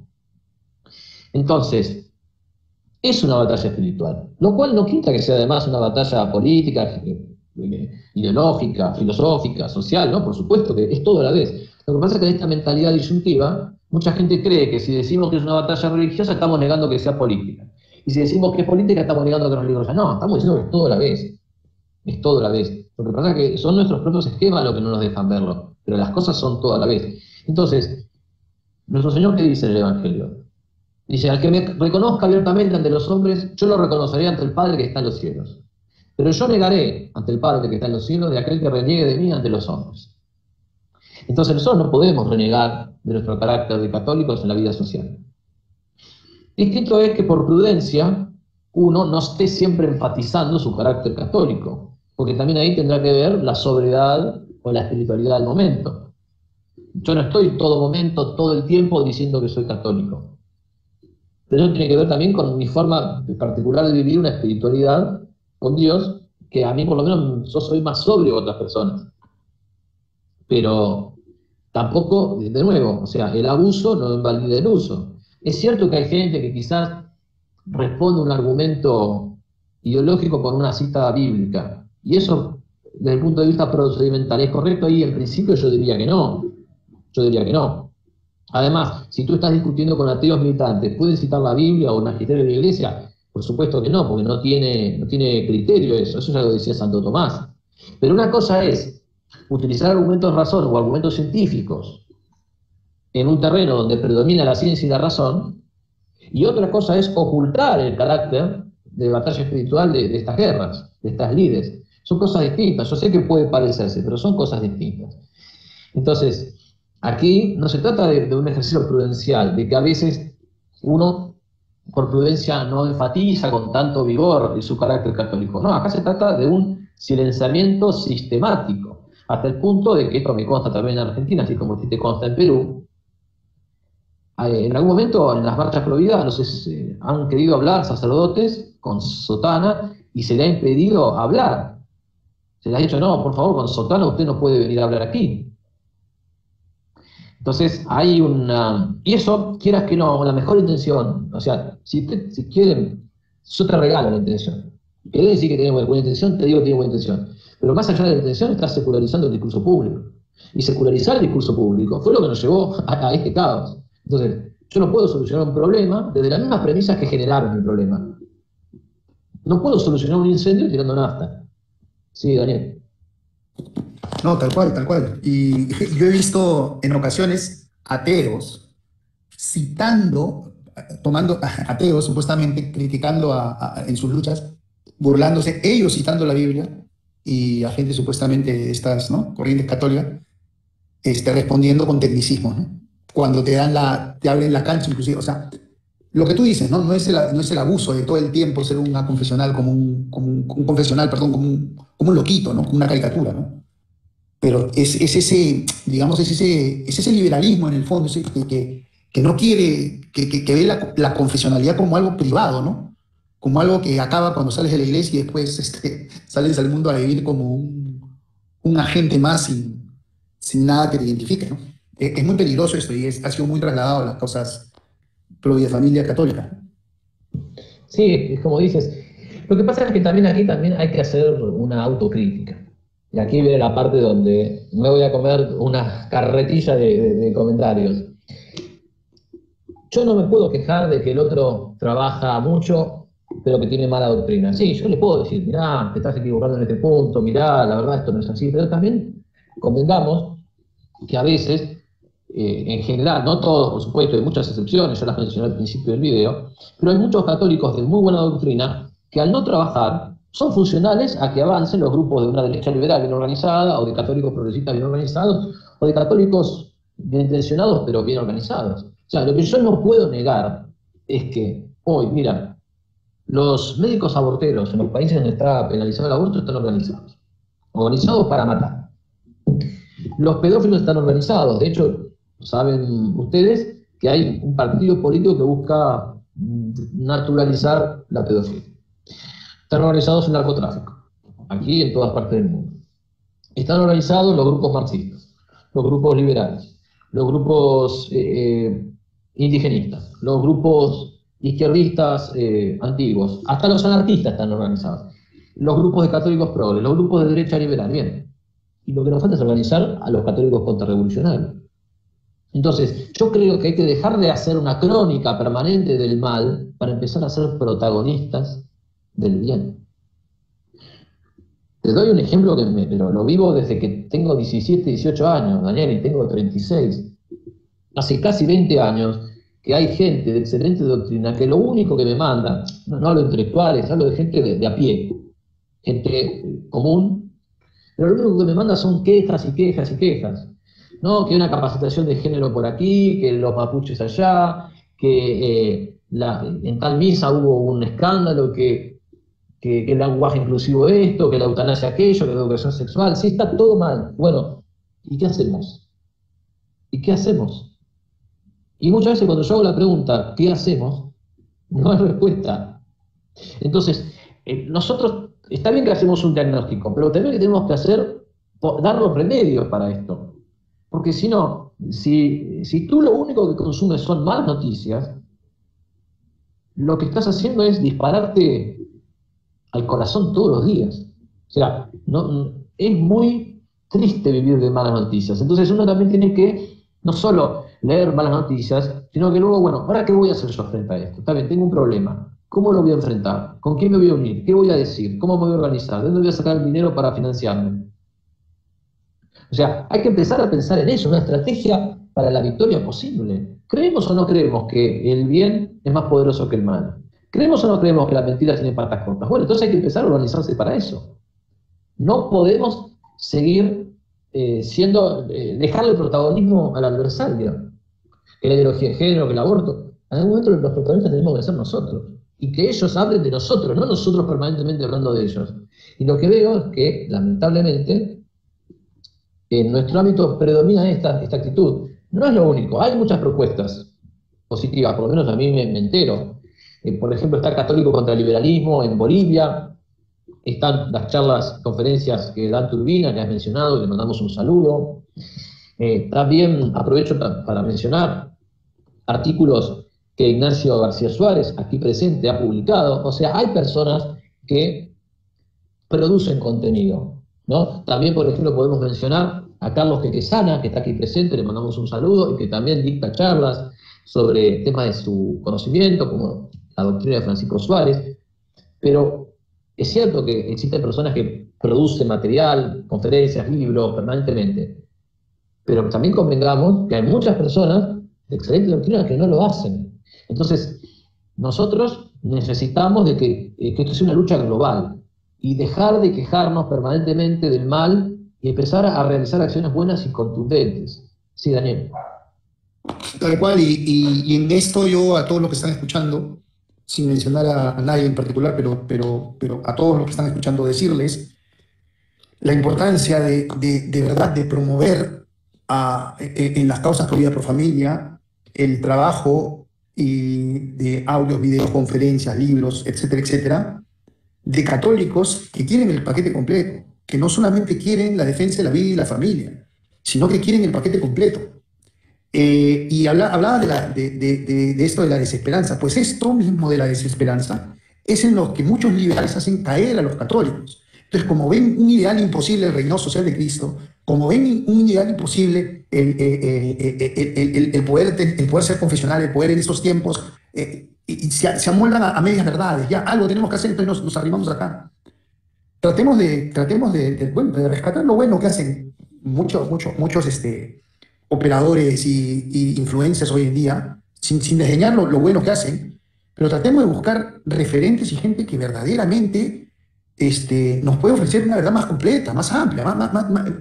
Entonces, es una batalla espiritual, lo cual no quita que sea además una batalla política, ideológica, filosófica, social, ¿no? Por supuesto que es todo a la vez. Lo que pasa es que en esta mentalidad disyuntiva, mucha gente cree que si decimos que es una batalla religiosa, estamos negando que sea política. Y si decimos que es política, estamos negando que no es religiosa. No, estamos diciendo que es todo a la vez. Es todo a la vez. Lo que pasa es que son nuestros propios esquemas los que no nos dejan verlo, pero las cosas son todo a la vez. Entonces, nuestro Señor, ¿qué dice en el Evangelio? Dice, al que me reconozca abiertamente ante los hombres, yo lo reconoceré ante el Padre que está en los cielos. Pero yo negaré ante el Padre que está en los cielos de aquel que reniegue de mí ante los hombres. Entonces nosotros no podemos renegar de nuestro carácter de católicos en la vida social. Distinto es que por prudencia uno no esté siempre enfatizando su carácter católico, porque también ahí tendrá que ver la sobriedad o la espiritualidad del momento. Yo no estoy todo momento, todo el tiempo diciendo que soy católico. Pero eso tiene que ver también con mi forma particular de vivir una espiritualidad con Dios, que a mí por lo menos yo soy más sobrio que otras personas. Pero tampoco, de nuevo, o sea, el abuso no invalida el uso. Es cierto que hay gente que quizás responde un argumento ideológico con una cita bíblica, y eso, desde el punto de vista procedimental, ¿es correcto? Ahí en principio yo diría que no. Yo diría que no. Además, si tú estás discutiendo con ateos militantes, ¿pueden citar la Biblia o el magisterio de la Iglesia? Por supuesto que no, porque no tiene criterio eso ya lo decía Santo Tomás. Pero una cosa es utilizar argumentos de razón o argumentos científicos en un terreno donde predomina la ciencia y la razón, y otra cosa es ocultar el carácter de batalla espiritual de estas guerras, de estas lides. Son cosas distintas. Yo sé que puede parecerse, pero son cosas distintas. Entonces, aquí no se trata de un ejercicio prudencial, de que a veces uno, por prudencia, no enfatiza con tanto vigor su carácter católico. No, acá se trata de un silenciamiento sistemático, hasta el punto de que esto me consta también en Argentina, así como te consta en Perú. En algún momento en las marchas pro vida han querido hablar sacerdotes con sotana y se le ha impedido hablar. Se le ha dicho, no, por favor, con sotana usted no puede venir a hablar aquí. Entonces hay una... Y eso, quieras que no, con la mejor intención, o sea, si quieren, yo te regalo la intención. Querés decir que tiene buena intención, te digo que tiene buena intención. Pero más allá de la intención, estás secularizando el discurso público. Y secularizar el discurso público fue lo que nos llevó a este caos. Entonces, yo no puedo solucionar un problema desde las mismas premisas que generaron el problema. No puedo solucionar un incendio tirando nafta. Sí, Daniel. No, tal cual, tal cual. Y yo he visto en ocasiones ateos citando, tomando ateos supuestamente, criticando en sus luchas, burlándose, ellos citando la Biblia, y a gente supuestamente de estas, ¿no?, corrientes católicas, respondiendo con tecnicismo, ¿no? Cuando te abren la cancha, inclusive, o sea, lo que tú dices, ¿no? No es el abuso de todo el tiempo ser una confesional como un confesional, perdón, como un loquito, ¿no? Como una caricatura, ¿no? Pero es ese, digamos, es ese liberalismo en el fondo, que no quiere, que ve la confesionalidad como algo privado, ¿no? Como algo que acaba cuando sales de la iglesia y después sales al mundo a vivir como un agente más sin nada que te identifique, ¿no? Es muy peligroso esto y ha sido muy trasladado a las causas pro y de familia católica. Sí, es como dices. Lo que pasa es que también aquí hay que hacer una autocrítica. Y aquí viene la parte donde me voy a comer una carretilla de comentarios. Yo no me puedo quejar de que el otro trabaja mucho, pero que tiene mala doctrina. Sí, yo le puedo decir, mirá, te estás equivocando en este punto, mirá, la verdad esto no es así, pero también convengamos que a veces, en general, no todos, por supuesto, hay muchas excepciones, ya las mencioné al principio del video, pero hay muchos católicos de muy buena doctrina que al no trabajar son funcionales a que avancen los grupos de una derecha liberal bien organizada, o de católicos progresistas bien organizados, o de católicos bien intencionados pero bien organizados. O sea, lo que yo no puedo negar es que hoy, mira, los médicos aborteros en los países donde está penalizado el aborto están organizados para matar. Los pedófilos están organizados, de hecho, saben ustedes que hay un partido político que busca naturalizar la pedofilia. Están organizados el narcotráfico, aquí y en todas partes del mundo. Están organizados los grupos marxistas, los grupos liberales, los grupos indigenistas, los grupos izquierdistas antiguos, hasta los anarquistas están organizados, los grupos de católicos progres, los grupos de derecha liberal, bien. Y lo que nos falta es organizar a los católicos contrarrevolucionarios. Entonces, yo creo que hay que dejar de hacer una crónica permanente del mal para empezar a ser protagonistas del bien. Te doy un ejemplo que lo vivo desde que tengo 17, 18 años, Daniel, y tengo 36. Hace casi 20 años que hay gente de excelente doctrina que lo único que me manda, no hablo de intelectuales, hablo de gente de a pie, gente común, pero lo único que me manda son quejas y quejas y quejas. ¿No? Que una capacitación de género por aquí, que los mapuches allá, que en tal misa hubo un escándalo, que el lenguaje inclusivo esto, que la eutanasia aquello, que la educación sexual. Sí, está todo mal. Bueno, ¿y qué hacemos? ¿Y qué hacemos? Y muchas veces cuando yo hago la pregunta, ¿qué hacemos? No hay respuesta. Entonces, nosotros, está bien que hacemos un diagnóstico, pero también que tenemos que hacer, dar los remedios para esto. Porque si no, si tú lo único que consumes son malas noticias, lo que estás haciendo es dispararte al corazón todos los días. O sea, es muy triste vivir de malas noticias. Entonces uno también tiene que no solo leer malas noticias, sino que luego, bueno, ¿ahora qué voy a hacer yo frente a esto? Está bien, tengo un problema. ¿Cómo lo voy a enfrentar? ¿Con quién me voy a unir? ¿Qué voy a decir? ¿Cómo me voy a organizar? ¿De dónde voy a sacar el dinero para financiarme? O sea, hay que empezar a pensar en eso, una estrategia para la victoria posible. ¿Creemos o no creemos que el bien es más poderoso que el mal? ¿Creemos o no creemos que la mentira tiene patas cortas? Bueno, entonces hay que empezar a organizarse para eso. No podemos seguir dejarle el protagonismo al adversario. Que la ideología de género, que el aborto. En algún momento los protagonistas tenemos que ser nosotros. Y que ellos hablen de nosotros, no nosotros permanentemente hablando de ellos. Y lo que veo es que, lamentablemente, en nuestro ámbito predomina esta actitud. No es lo único, hay muchas propuestas positivas, por lo menos a mí me entero. Por ejemplo, está Católico contra el Liberalismo en Bolivia, están las charlas, conferencias que da Turbina, que has mencionado, le mandamos un saludo. También aprovecho para mencionar artículos que Ignacio García Suárez, aquí presente, ha publicado. O sea, hay personas que producen contenido, ¿no? También, por ejemplo, podemos mencionar a Carlos Quequesana, que está aquí presente, le mandamos un saludo, y que también dicta charlas sobre temas de su conocimiento, como la doctrina de Francisco Suárez. Pero es cierto que existen personas que producen material, conferencias, libros, permanentemente. Pero también convengamos que hay muchas personas de excelente doctrina que no lo hacen. Entonces, nosotros necesitamos de que esto sea una lucha global y dejar de quejarnos permanentemente del mal y empezar a realizar acciones buenas y contundentes. Sí, Daniel. Tal cual, y en esto yo a todos los que están escuchando, sin mencionar a nadie en particular, pero a todos los que están escuchando decirles la importancia de verdad de promover en las causas Pro Vida Pro Familia el trabajo y de audios, videos, conferencias, libros, etcétera, etcétera, de católicos que quieren el paquete completo, que no solamente quieren la defensa de la vida y la familia, sino que quieren el paquete completo. Y hablaba de esto de la desesperanza. Pues esto mismo de la desesperanza es en lo que muchos liberales hacen caer a los católicos. Entonces, como ven un ideal imposible el reinado social de Cristo, como ven un ideal imposible el poder ser confesional, el poder en estos tiempos, y se amoldan a medias verdades. Ya algo tenemos que hacer, entonces nos arrimamos acá. Tratemos de rescatar lo bueno que hacen muchos operadores y influencers hoy en día, sin desdeñar lo bueno que hacen, pero tratemos de buscar referentes y gente que verdaderamente nos puede ofrecer una verdad más completa, más amplia,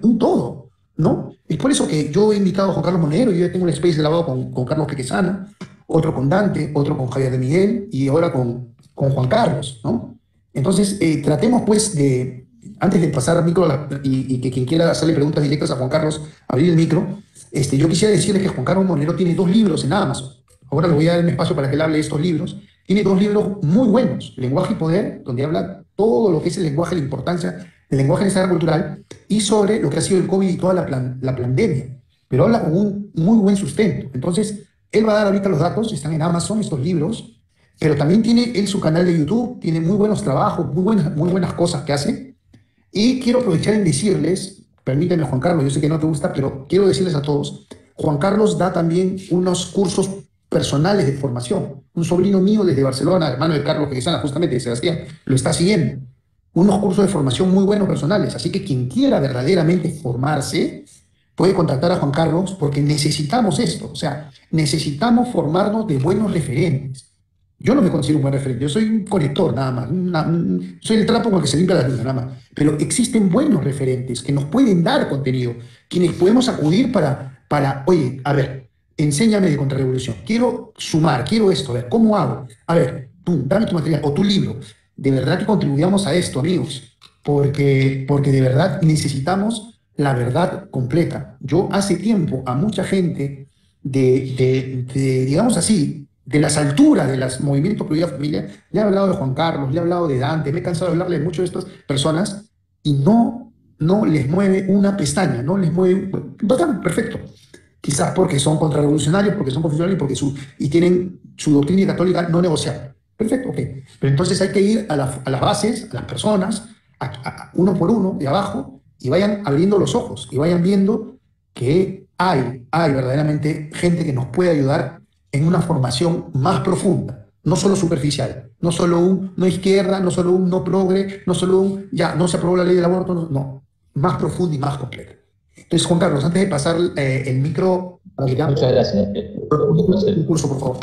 un todo, ¿no? Es por eso que yo he invitado a Juan Carlos Monedero, yo ya tengo un space grabado con Carlos Quequesana, otro con Dante, otro con Javier de Miguel y ahora con Juan Carlos, ¿no? Entonces, tratemos pues antes de pasar al micro y que quien quiera hacerle preguntas directas a Juan Carlos, abrir el micro, yo quisiera decirles que Juan Carlos Monedero tiene 2 libros en Amazon. Ahora le voy a dar un espacio para que él hable de estos libros. Tiene 2 libros muy buenos, Lenguaje y Poder, donde habla todo lo que es el lenguaje, la importancia del lenguaje en esa área cultural, y sobre lo que ha sido el COVID y toda la pandemia. Pero habla con un muy buen sustento. Entonces, él va a dar ahorita los datos, están en Amazon estos libros, pero también tiene él su canal de YouTube, tiene muy buenos trabajos, muy buenas cosas que hace. Y quiero aprovechar en decirles, permíteme Juan Carlos, yo sé que no te gusta, pero quiero decirles a todos, Juan Carlos da también unos cursos personales de formación. Un sobrino mío desde Barcelona, hermano de Carlos Quequesana, justamente de Sebastián, lo está siguiendo. Unos cursos de formación muy buenos personales. Así que quien quiera verdaderamente formarse, puede contactar a Juan Carlos porque necesitamos esto. O sea, necesitamos formarnos de buenos referentes. Yo no me considero un buen referente, yo soy un conector nada más, soy el trapo con el que se limpia la luna nada más. Pero existen buenos referentes que nos pueden dar contenido, quienes podemos acudir oye, a ver, enséñame de contrarrevolución, quiero sumar, quiero esto, a ver, ¿cómo hago? A ver, tú, dame tu material o tu libro. De verdad que contribuyamos a esto, amigos, porque de verdad necesitamos la verdad completa. Yo hace tiempo a mucha gente digamos así, de las alturas de los movimientos Pro Vida Familia, le he hablado de Juan Carlos, le he hablado de Dante, me he cansado de hablarle de muchas de estas personas y no les mueve una pestaña, no les mueve, bastante perfecto. Quizás porque son contrarrevolucionarios, porque son confesionales y tienen su doctrina católica no negociable. Perfecto, ok. Pero entonces hay que ir a las bases, a las personas, uno por uno, de abajo, y vayan abriendo los ojos, y vayan viendo que hay verdaderamente gente que nos puede ayudar en una formación más profunda, no solo superficial, no solo no izquierda, no solo un no progre, no solo ya, no se aprobó la ley del aborto, no, más profunda y más completa. Entonces, Juan Carlos, antes de pasar el micro, muchas gracias. Un curso, por favor.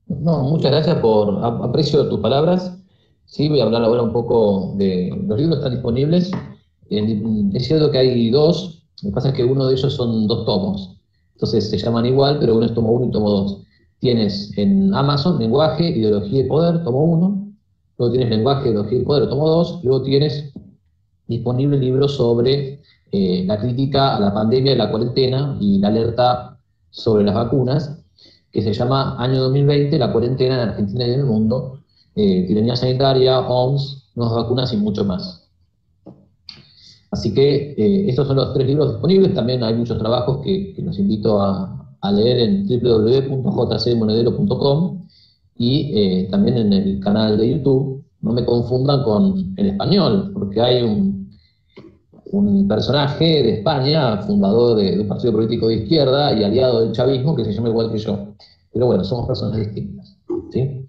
No, muchas gracias aprecio tus palabras. Sí, voy a hablar ahora un poco de los libros que están disponibles. Es cierto que hay dos, lo que pasa es que uno de ellos son 2 tomos. Entonces se llaman igual, pero uno es tomo 1 y tomo 2. Tienes en Amazon Lenguaje, Ideología y Poder, tomo 1. Luego tienes Lenguaje, Ideología y Poder, tomo 2. Luego tienes disponible libros sobre la crítica a la pandemia y la cuarentena y la alerta sobre las vacunas, que se llama Año 2020, la cuarentena en Argentina y en el mundo, tiranía sanitaria, OMS, nuevas vacunas y mucho más. Así que estos son los 3 libros disponibles. También hay muchos trabajos que los invito a leer en www.jcmonedero.com y también en el canal de YouTube. No me confundan con el español, porque hay un personaje de España, fundador de un partido político de izquierda y aliado del chavismo, que se llama igual que yo. Pero bueno, somos personas distintas, ¿sí?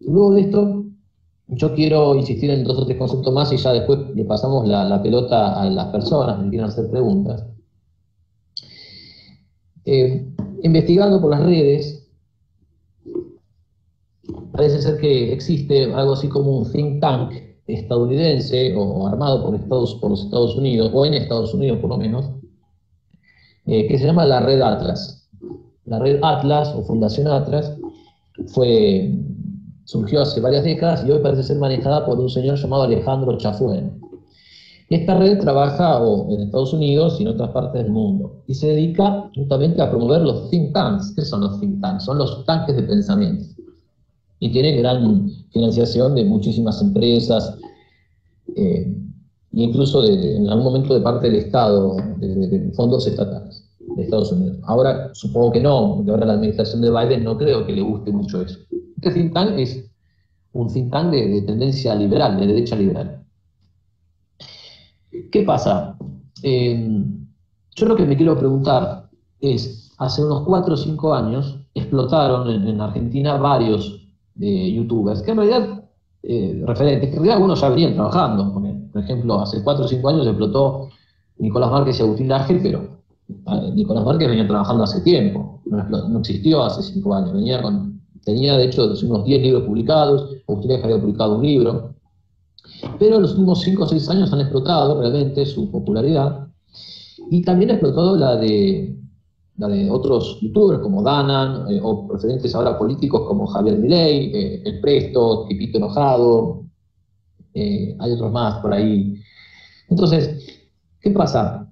Luego de esto, yo quiero insistir en 2 o 3 conceptos más y ya después le pasamos la pelota a las personas que quieran hacer preguntas. Investigando por las redes, parece ser que existe algo así como un think tank estadounidense o armado por los Estados Unidos, o en Estados Unidos por lo menos, que se llama la Red Atlas. La Red Atlas o Fundación Atlas surgió hace varias décadas y hoy parece ser manejada por un señor llamado Alejandro Chafuen. Esta red trabaja en Estados Unidos y en otras partes del mundo y se dedica justamente a promover los think tanks. ¿Qué son los think tanks? Son los tanques de pensamiento. Y tiene gran financiación de muchísimas empresas, e incluso en algún momento de parte del Estado, de fondos estatales de Estados Unidos. Ahora supongo que no, porque ahora la administración de Biden no creo que le guste mucho eso. Este think tank es un think tank de tendencia liberal, de derecha liberal. ¿Qué pasa? Yo lo que me quiero preguntar es, hace unos 4 o 5 años explotaron en Argentina varios youtubers, que en realidad, referentes, que en realidad algunos ya venían trabajando. Por ejemplo, hace 4 o 5 años explotó Nicolás Márquez y Agustín Laje, pero Nicolás Márquez venía trabajando hace tiempo, no existió hace 5 años, tenía de hecho unos 10 libros publicados, Agustín Laje había publicado un libro, pero en los últimos 5 o 6 años han explotado realmente su popularidad, y también ha explotado la de otros youtubers como Danan, o referentes ahora políticos como Javier Milei, El Presto, Tipito Enojado, hay otros más por ahí. Entonces, ¿qué pasa?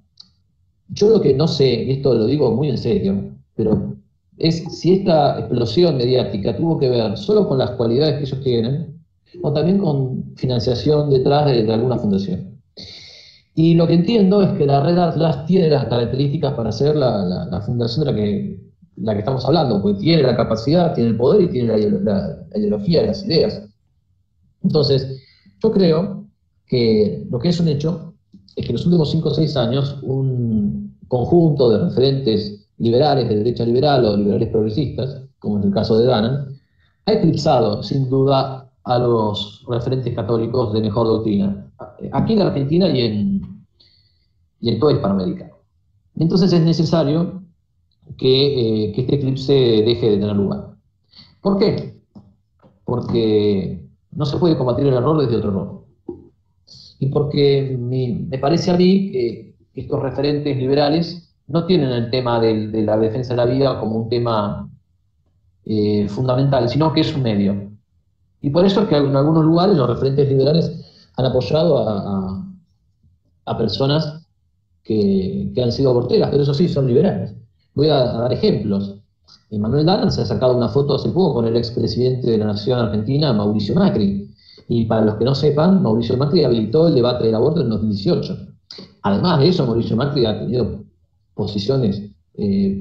Yo lo que no sé, y esto lo digo muy en serio, pero es si esta explosión mediática tuvo que ver solo con las cualidades que ellos tienen, o también con financiación detrás de alguna fundación. Y lo que entiendo es que la Red Atlas tiene las características para ser la fundación de la que estamos hablando, porque tiene la capacidad, tiene el poder y tiene la ideología, las ideas. Entonces, yo creo que lo que es un hecho es que en los últimos 5 o 6 años un conjunto de referentes liberales, de derecha liberal o liberales progresistas, como es el caso de Danan, ha eclipsado sin duda a los referentes católicos de mejor doctrina, aquí en Argentina y en toda Hispanoamérica. Entonces es necesario que este eclipse deje de tener lugar. ¿Por qué? Porque no se puede combatir el error desde otro error. Y porque me parece a mí que estos referentes liberales no tienen el tema de la defensa de la vida como un tema fundamental, sino que es un medio. Y por eso es que en algunos lugares los referentes liberales han apoyado a personas que han sido aborteras, pero eso sí, son liberales. Voy a dar ejemplos. Manuel Danan se ha sacado una foto hace poco con el expresidente de la Nación Argentina, Mauricio Macri. Y para los que no sepan, Mauricio Macri habilitó el debate del aborto en 2018. Además de eso, Mauricio Macri ha tenido posiciones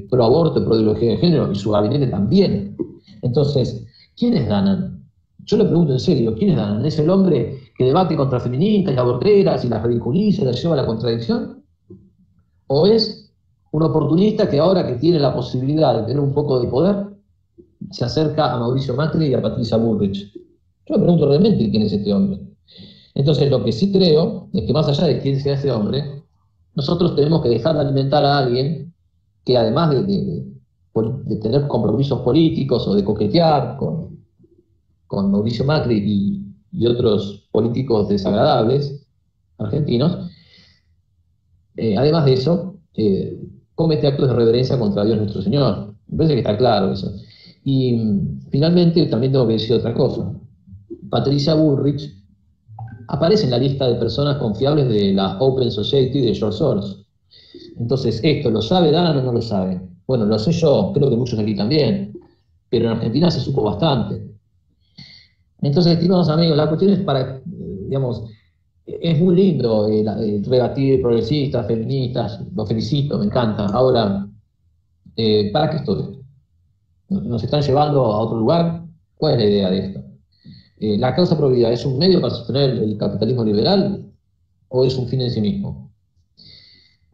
pro aborto, pro ideología de género, y su gabinete también. Entonces, ¿quién es Danan? Yo le pregunto en serio, ¿quién es Danan? ¿Es el hombre que debate contra feministas y aborteras y las ridiculiza y las lleva a la contradicción? ¿O es un oportunista que ahora que tiene la posibilidad de tener un poco de poder, se acerca a Mauricio Macri y a Patricia Bullrich? Yo me pregunto realmente quién es este hombre. Entonces, lo que sí creo es que más allá de quién sea ese hombre, nosotros tenemos que dejar de alimentar a alguien que además de tener compromisos políticos o de coquetear con Mauricio Macri y otros políticos desagradables argentinos, además de eso, comete actos de reverencia contra Dios nuestro Señor. Me parece que está claro eso. Y finalmente también tengo que decir otra cosa. Patricia Bullrich aparece en la lista de personas confiables de la Open Society de George Soros. Entonces, ¿esto lo sabe Dan o no lo sabe? Bueno, lo sé yo, creo que muchos aquí también, pero en Argentina se supo bastante. Entonces, estimados amigos, la cuestión es para, digamos, es muy lindo rebatir progresistas, feministas, lo felicito, me encanta. Ahora, ¿para qué estoy? ¿Nos están llevando a otro lugar? ¿Cuál es la idea de esto? ¿La causa pro vida es un medio para sostener el capitalismo liberal o es un fin en sí mismo?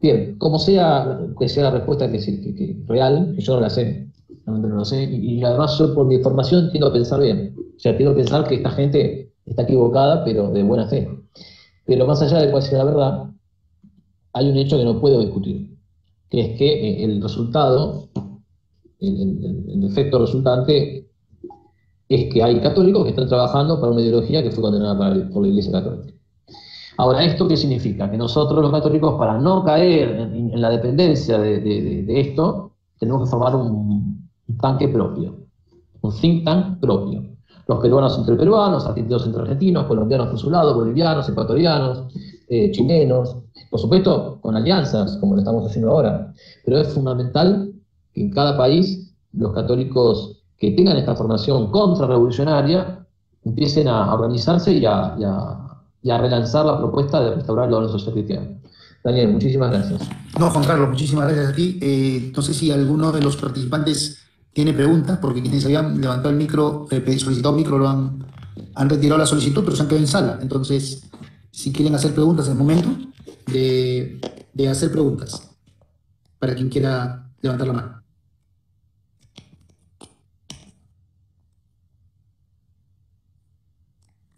Bien, como sea que sea la respuesta que real, que yo no la sé, realmente no la sé, y además yo por mi formación tiendo a pensar bien, o sea, tiendo a pensar que esta gente está equivocada, pero de buena fe. Pero más allá de cuál sea la verdad, hay un hecho que no puedo discutir, que es que el resultado, el efecto resultante, es que hay católicos que están trabajando para una ideología que fue condenada por la Iglesia Católica. Ahora, ¿esto qué significa? Que nosotros los católicos, para no caer en la dependencia de esto, tenemos que formar un tanque propio, un think tank propio. Los peruanos entre peruanos, argentinos entre argentinos, colombianos por su lado, bolivianos, ecuatorianos, chilenos, por supuesto con alianzas, como lo estamos haciendo ahora. Pero es fundamental que en cada país los católicos que tengan esta formación contrarrevolucionaria empiecen a organizarse y a relanzar la propuesta de restaurar la orden social cristiana. Daniel, muchísimas gracias. No, Juan Carlos, muchísimas gracias a ti. No sé si alguno de los participantes tiene preguntas, porque quienes habían levantado el micro, solicitado micro, han retirado la solicitud, pero se han quedado en sala. Entonces, si quieren hacer preguntas, es el momento de hacer preguntas, para quien quiera levantar la mano.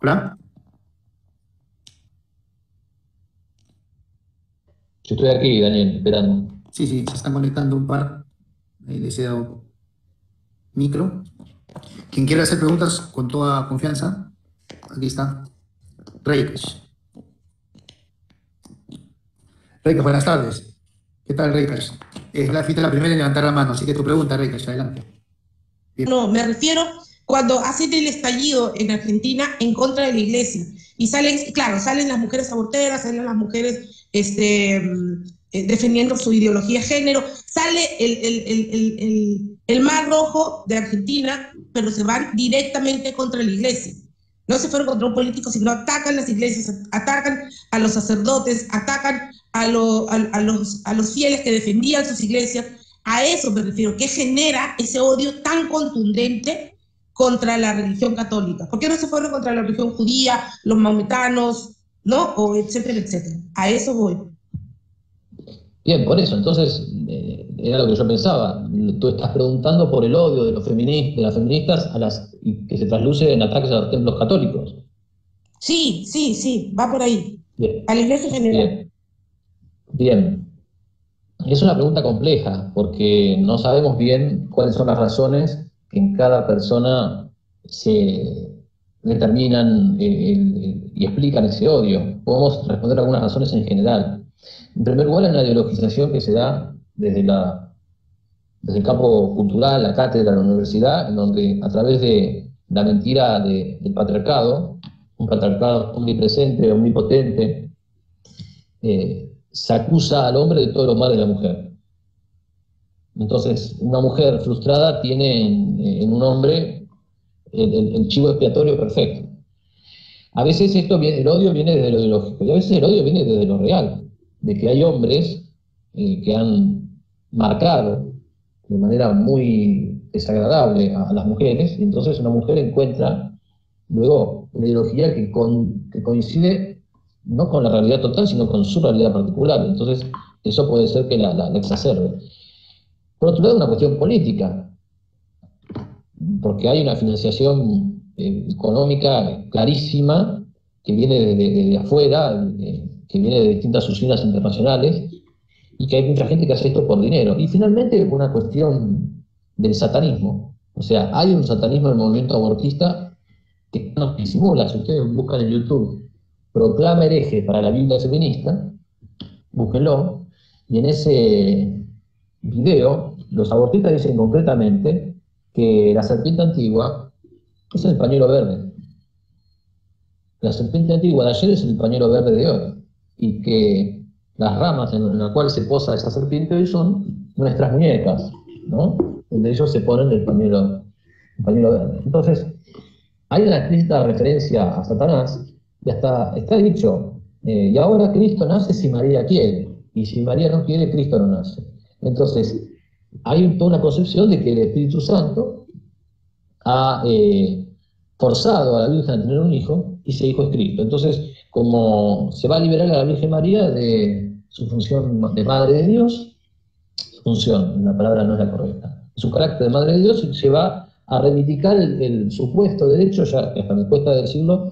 ¿Hola? Yo estoy aquí, Daniel, esperando. Sí, se están conectando un par. Les he dado micro. Quien quiera hacer preguntas con toda confianza, aquí está. Reikers. Reikers, buenas tardes. ¿Qué tal, Reikers? Es la primera en levantar la mano, así que tu pregunta, Reikers, adelante. Bien. No, me refiero cuando hacen el estallido en Argentina en contra de la iglesia. Y salen, claro, salen las mujeres aborteras, salen las mujeres defendiendo su ideología de género, sale el Mar Rojo de Argentina, pero se van directamente contra la iglesia. No se fueron contra un político, sino atacan las iglesias, atacan a los sacerdotes, atacan a los fieles que defendían sus iglesias. A eso me refiero, ¿qué genera ese odio tan contundente contra la religión católica? ¿Por qué no se fueron contra la religión judía, los maometanos, ¿no? O etcétera, etcétera. A eso voy. Bien, por eso, entonces, era lo que yo pensaba. Tú estás preguntando por el odio de las feministas y que se trasluce en ataques a los templos católicos. Sí, va por ahí. Bien. A la iglesia general. Bien. Es una pregunta compleja, porque no sabemos bien cuáles son las razones que en cada persona se determinan y explican ese odio. Podemos responder algunas razones en general. En primer lugar, hay una ideologización que se da desde el campo cultural, la cátedra, la universidad, en donde a través de la mentira del patriarcado, un patriarcado omnipresente, omnipotente, se acusa al hombre de todo lo mal de la mujer. Entonces, una mujer frustrada tiene en un hombre el chivo expiatorio perfecto. A veces el odio viene desde lo ideológico, y a veces el odio viene desde lo real, de que hay hombres que han marcado de manera muy desagradable a las mujeres, y entonces una mujer encuentra luego una ideología que coincide no con la realidad total, sino con su realidad particular. Entonces, eso puede ser que la exacerbe. Por otro lado, una cuestión política, porque hay una financiación económica clarísima que viene de afuera, que viene de distintas usinas internacionales, y que hay mucha gente que hace esto por dinero. Y finalmente, una cuestión del satanismo. O sea, hay un satanismo en el movimiento abortista que no disimula. Si ustedes buscan en YouTube, proclama hereje para la Biblia feminista, búsquenlo, y en ese video los abortistas dicen concretamente que la serpiente antigua es el pañuelo verde. La serpiente antigua de ayer es el pañuelo verde de hoy, y que las ramas en las cuales se posa esa serpiente hoy son nuestras muñecas, ¿no? Donde ellos se ponen el pañuelo verde. Entonces, hay una explícita referencia a Satanás, y hasta está dicho, y ahora Cristo nace si María quiere, y si María no quiere, Cristo no nace. Entonces, hay toda una concepción de que el Espíritu Santo ha forzado a la Virgen a tener un hijo, y ese hijo es Cristo. Entonces, como se va a liberar a la Virgen María de su función de Madre de Dios, la palabra no es la correcta, su carácter de Madre de Dios, se va a reivindicar el supuesto derecho, ya que hasta me cuesta decirlo,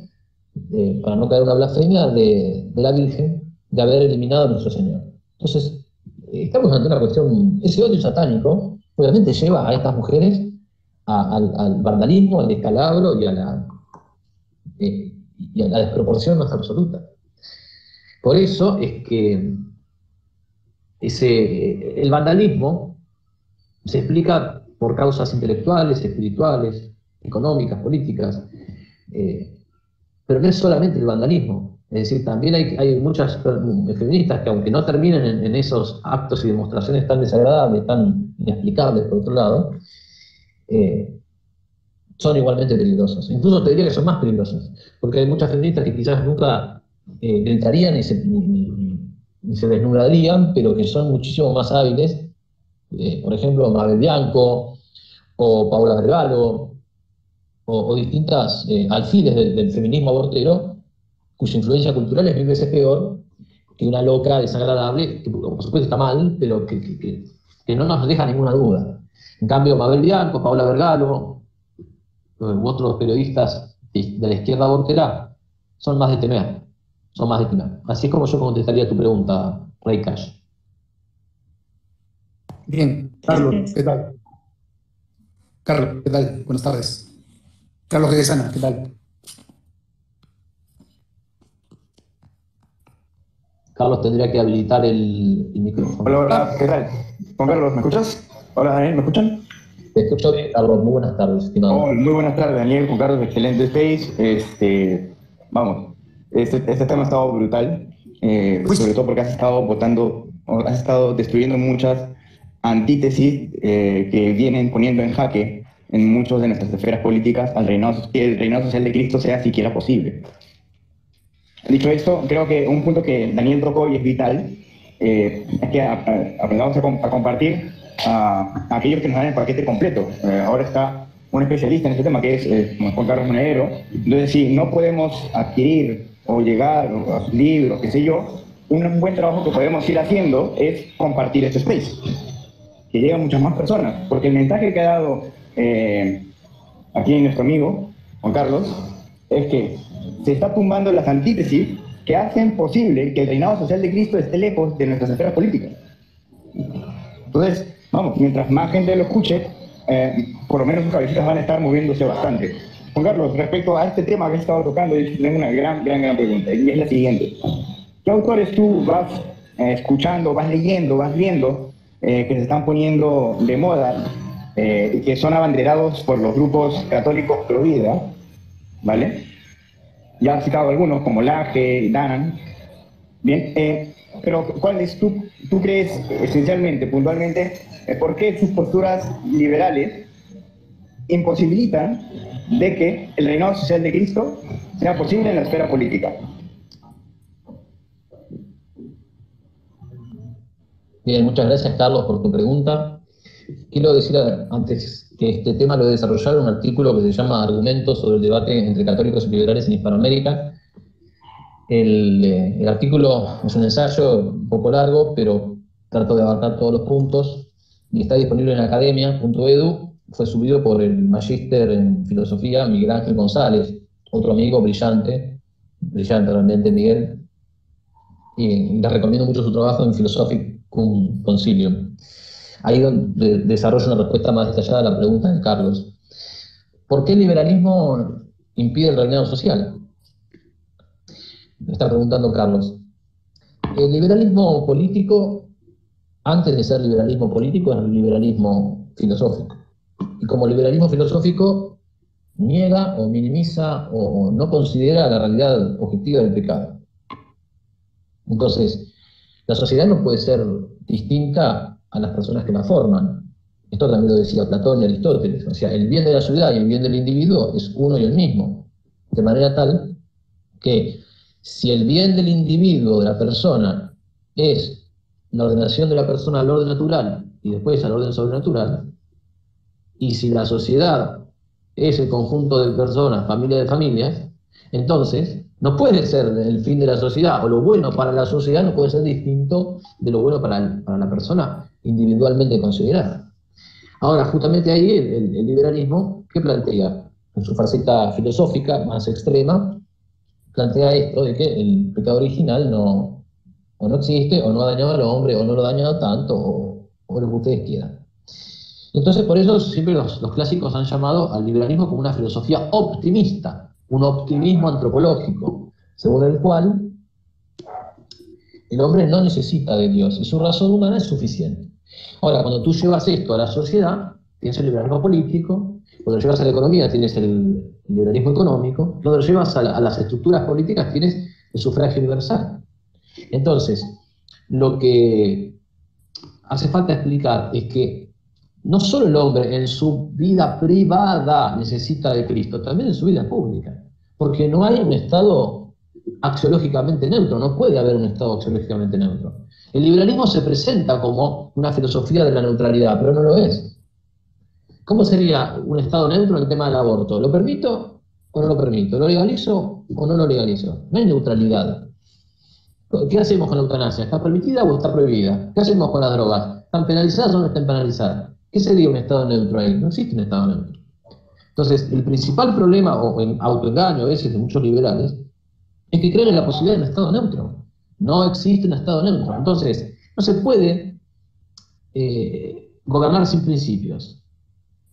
para no caer en una blasfemia, de la Virgen de haber eliminado a nuestro Señor. Entonces, estamos ante una cuestión, ese odio satánico obviamente lleva a estas mujeres al vandalismo, al descalabro y a la desproporción más absoluta. Por eso es que el vandalismo se explica por causas intelectuales, espirituales, económicas, políticas, pero no es solamente el vandalismo. Es decir, también hay muchas feministas que, aunque no terminen en esos actos y demostraciones tan desagradables, tan inexplicables por otro lado, son igualmente peligrosas. Incluso te diría que son más peligrosas, porque hay muchas feministas que quizás nunca gritarían ni se desnudarían, pero que son muchísimo más hábiles. Por ejemplo, Mabel Bianco, o Paula Vergalo, o distintas alfiles del feminismo abortero, cuya influencia cultural es mil veces peor que una loca desagradable, que por supuesto está mal, pero que no nos deja ninguna duda. En cambio, Mabel Bianco, Paula Vergalo, u otros periodistas de la izquierda abortera son más de temer. Así es como yo contestaría tu pregunta, Rey Cash. Bien, Carlos, ¿qué tal? Carlos, ¿qué tal? Buenas tardes. Carlos Gedesana, ¿qué tal? Carlos tendría que habilitar el micrófono. Hola, hola, ¿qué tal? Juan Carlos, ¿me escuchas? Hola, Daniel, ¿me escuchan? Te escucho bien, Carlos. Muy buenas tardes, estimado. Oh, muy buenas tardes, Daniel, Juan Carlos, excelente space. Vamos, este tema ha estado brutal, sobre todo porque has estado destruyendo muchas antítesis que vienen poniendo en jaque en muchas de nuestras esferas políticas que el reinado social de Cristo sea siquiera posible. Dicho esto, creo que un punto que Daniel tocó y es vital es que aprendamos a compartir a aquellos que nos dan el paquete completo. Ahora está un especialista en este tema que es Juan Carlos Monedero. Entonces, si no podemos adquirir o llegar a sus libros, qué sé yo, un buen trabajo que podemos ir haciendo es compartir este space, que lleguen muchas más personas, porque el mensaje que ha dado aquí nuestro amigo Juan Carlos es que se está tumbando las antítesis que hacen posible que el reinado social de Cristo esté lejos de nuestras esferas políticas. Entonces, vamos, mientras más gente lo escuche, por lo menos sus cabecitas van a estar moviéndose bastante. Juan Carlos, respecto a este tema que he estado tocando, yo tengo una gran pregunta, y es la siguiente. ¿Qué autores tú vas escuchando, vas leyendo, vas viendo que se están poniendo de moda y que son abanderados por los grupos católicos pro vida, ¿vale? Ya has citado algunos, como Laje, Dan. Bien, pero ¿cuáles tú crees esencialmente, puntualmente, por qué sus posturas liberales imposibilitan de que el reinado social de Cristo sea posible en la esfera política? Bien, muchas gracias, Carlos, por tu pregunta. Quiero decir antes que este tema lo he desarrollado en un artículo que se llama Argumentos sobre el debate entre católicos y liberales en Hispanoamérica. El artículo es un ensayo un poco largo, pero trato de abarcar todos los puntos y está disponible en academia.edu. Fue subido por el magíster en filosofía Miguel Ángel González, otro amigo brillante realmente, Miguel, y les recomiendo mucho su trabajo en Philosophicum Concilium. Ahí donde desarrollo una respuesta más detallada a la pregunta de Carlos. ¿Por qué el liberalismo impide el reinado social? Me está preguntando Carlos. El liberalismo político, antes de ser liberalismo político, es el liberalismo filosófico. Y como liberalismo filosófico, niega o minimiza o no considera la realidad objetiva del pecado. Entonces, la sociedad no puede ser distinta a las personas que la forman. Esto también lo decía Platón y Aristóteles. O sea, el bien de la ciudad y el bien del individuo es uno y el mismo. De manera tal que si el bien del individuo, de la persona, es la ordenación de la persona al orden natural y después al orden sobrenatural, y si la sociedad es el conjunto de personas, familia de familias, entonces no puede ser el fin de la sociedad, o lo bueno para la sociedad no puede ser distinto de lo bueno para la persona individualmente considerada. Ahora, justamente ahí el liberalismo, ¿qué plantea? En su faceta filosófica más extrema, plantea esto de que el pecado original o no existe, o no ha dañado al hombre, o no lo ha dañado tanto, o lo que ustedes quieran. Entonces, por eso siempre los clásicos han llamado al liberalismo como una filosofía optimista, un optimismo antropológico, según el cual el hombre no necesita de Dios y su razón humana es suficiente. Ahora, cuando tú llevas esto a la sociedad, tienes el liberalismo político, cuando lo llevas a la economía tienes el liberalismo económico, cuando lo llevas a las estructuras políticas tienes el sufragio universal. Entonces, lo que hace falta explicar es que no solo el hombre en su vida privada necesita de Cristo, también en su vida pública, porque no hay un Estado axiológicamente neutro, no puede haber un Estado axiológicamente neutro. El liberalismo se presenta como una filosofía de la neutralidad, pero no lo es. ¿Cómo sería un Estado neutro en el tema del aborto? ¿Lo permito o no lo permito? ¿Lo legalizo o no lo legalizo? No hay neutralidad. ¿Qué hacemos con la eutanasia? ¿Está permitida o está prohibida? ¿Qué hacemos con las drogas? ¿Están penalizadas o no están penalizadas? ¿Qué sería un Estado neutro ahí? No existe un Estado neutro. Entonces, el principal problema, o el autoengaño a veces de muchos liberales, es que creen en la posibilidad de un Estado neutro. No existe un Estado neutro. Entonces, no se puede gobernar sin principios.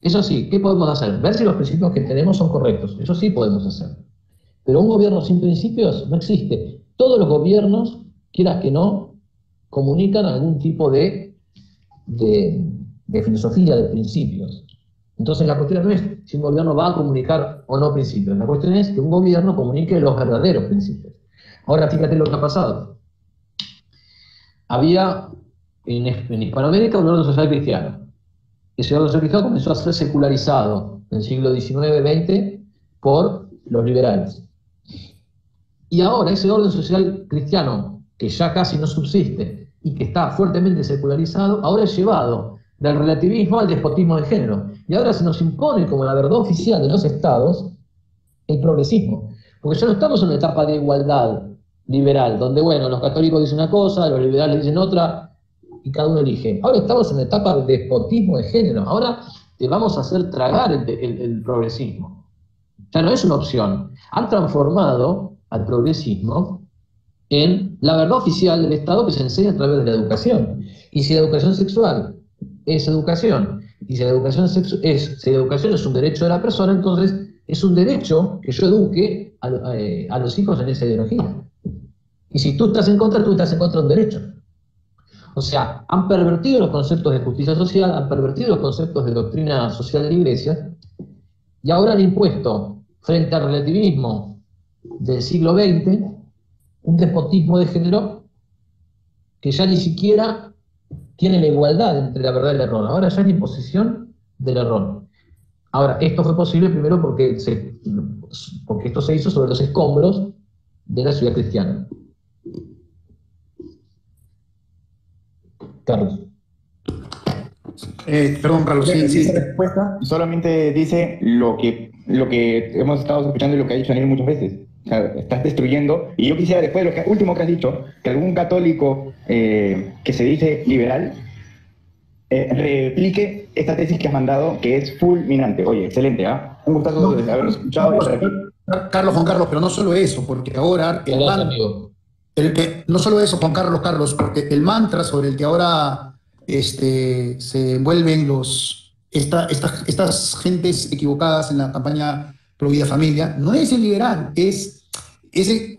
Eso sí, ¿qué podemos hacer? Ver si los principios que tenemos son correctos. Eso sí podemos hacer. Pero un gobierno sin principios no existe. Todos los gobiernos, quieras que no, comunican algún tipo de filosofía, de principios. Entonces la cuestión no es si un gobierno va a comunicar o no principios. La cuestión es que un gobierno comunique los verdaderos principios. Ahora fíjate lo que ha pasado. Había en Hispanoamérica un orden social cristiano. Ese orden social cristiano comenzó a ser secularizado en el siglo XIX-XX por los liberales. Y ahora ese orden social cristiano, que ya casi no subsiste y que está fuertemente secularizado, ahora es llevado del relativismo al despotismo de género. Y ahora se nos impone como la verdad oficial de los estados el progresismo. Porque ya no estamos en una etapa de igualdad liberal, donde, bueno, los católicos dicen una cosa, los liberales dicen otra, y cada uno elige. Ahora estamos en una etapa de despotismo de género. Ahora te vamos a hacer tragar el progresismo. Ya no es una opción. Han transformado al progresismo en la verdad oficial del Estado que se enseña a través de la educación. Y si la educación sexual es educación. Y si la educación si la educación es un derecho de la persona, entonces es un derecho que yo eduque a los hijos en esa ideología. Y si tú estás en contra de un derecho. O sea, han pervertido los conceptos de justicia social, han pervertido los conceptos de doctrina social de la Iglesia, y ahora han impuesto, frente al relativismo del siglo XX, un despotismo de género que ya ni siquiera tiene la igualdad entre la verdad y el error. Ahora ya es la imposición del error. Ahora, esto fue posible primero porque esto se hizo sobre los escombros de la ciudad cristiana. Carlos. Perdón, Carlos, sí. Esa respuesta solamente dice lo que hemos estado escuchando y lo que ha dicho Daniel muchas veces. O sea, estás destruyendo. Y yo quisiera, después de lo último que has dicho, que algún católico que se dice liberal replique esta tesis que has mandado, que es fulminante. Oye, excelente, ¿ah? Un gustazo de haberlo escuchado. Carlos, Juan Carlos, pero no solo eso, porque ahora no solo eso, Juan Carlos, porque el mantra sobre el que ahora se envuelven estas gentes equivocadas en la campaña Pro Vida Familia, no es el liberal,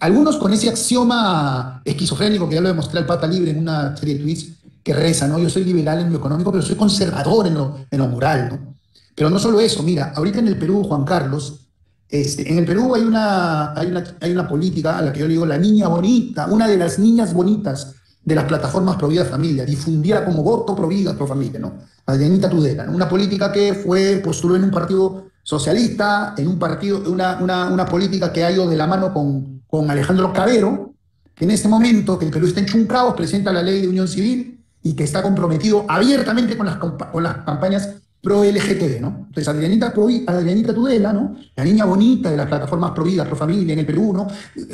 algunos con ese axioma esquizofrénico que ya lo demostré al Pata Libre en una serie de tweets, que reza, ¿no? Yo soy liberal en lo económico, pero soy conservador en lo moral, ¿no? Pero no solo eso, mira, ahorita en el Perú, Juan Carlos, en el Perú hay una política a la que yo le digo la niña bonita, una de las niñas bonitas de las plataformas Pro Vida Familia, difundida como voto Pro Vida, Pro Familia, ¿no? Adrianita Tudela, ¿no? Una política que postuló en un partido socialista, en un partido, una política que ha ido de la mano con Alejandro Cabero, que en este momento, que el Perú está enchuncado, presenta la ley de unión civil y que está comprometido abiertamente con las campañas pro-LGTB, ¿no? Entonces, Adrianita Tudela, ¿no? La niña bonita de las plataformas Pro Vida, Pro Familia en el Perú, ¿no?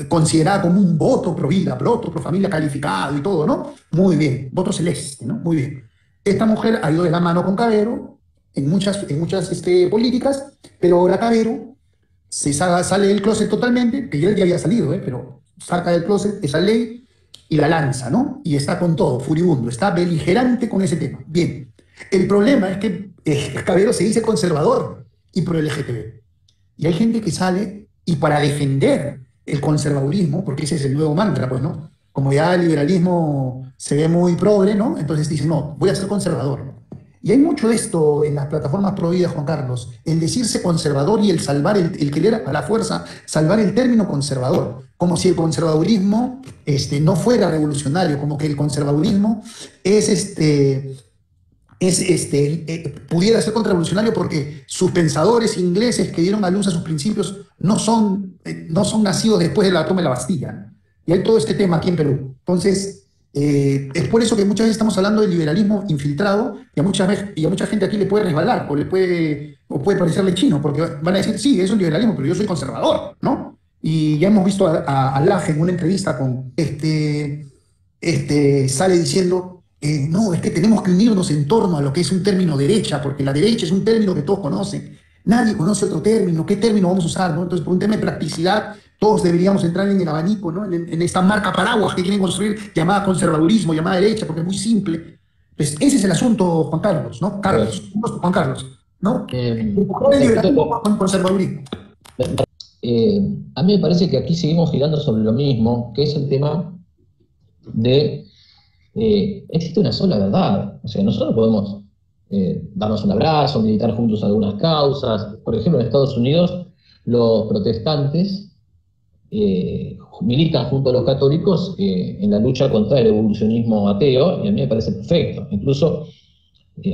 Considerada como un voto pro vida, voto pro familia calificado y todo, ¿no? Muy bien, voto celeste, ¿no? Muy bien. Esta mujer ha ido de la mano con Cabero en muchas políticas, pero ahora Cabero sale del closet totalmente, que ya había salido, pero saca del closet esa ley y la lanza, ¿no? Y está con todo, furibundo, está beligerante con ese tema. Bien. El problema es que Cabero se dice conservador y pro-LGTB. Y hay gente que sale y para defender el conservadurismo, porque ese es el nuevo mantra, pues, ¿no? Como ya el liberalismo se ve muy progre, ¿no? Entonces dice, no, voy a ser conservador, ¿no? Y hay mucho de esto en las plataformas pro vida, Juan Carlos, el decirse conservador y el salvar, el querer a la fuerza salvar el término conservador, como si el conservadurismo no fuera revolucionario, como que el conservadurismo pudiera ser contrarrevolucionario porque sus pensadores ingleses que dieron a luz a sus principios no son nacidos después de la toma de la Bastilla, ¿no? Y hay todo este tema aquí en Perú. Entonces, es por eso que muchas veces estamos hablando del liberalismo infiltrado y a mucha gente aquí le puede resbalar o puede parecerle chino, porque van a decir, sí, es un liberalismo, pero yo soy conservador, ¿no? Y ya hemos visto a Laje en una entrevista con sale diciendo, no, es que tenemos que unirnos en torno a lo que es un término derecha, porque la derecha es un término que todos conocen. Nadie conoce otro término. ¿Qué término vamos a usar, no? Entonces, por un tema de practicidad, todos deberíamos entrar en el abanico, ¿no? En esta marca paraguas que quieren construir, llamada conservadurismo, llamada derecha, porque es muy simple. Pues ese es el asunto, Juan Carlos, ¿no? Juan Carlos, ¿no? El liberalismo con conservadurismo. A mí me parece que aquí seguimos girando sobre lo mismo, que es el tema de existe una sola verdad. O sea, nosotros podemos darnos un abrazo, militar juntos algunas causas. Por ejemplo, en Estados Unidos, los protestantes militan junto a los católicos en la lucha contra el evolucionismo ateo, y a mí me parece perfecto. Incluso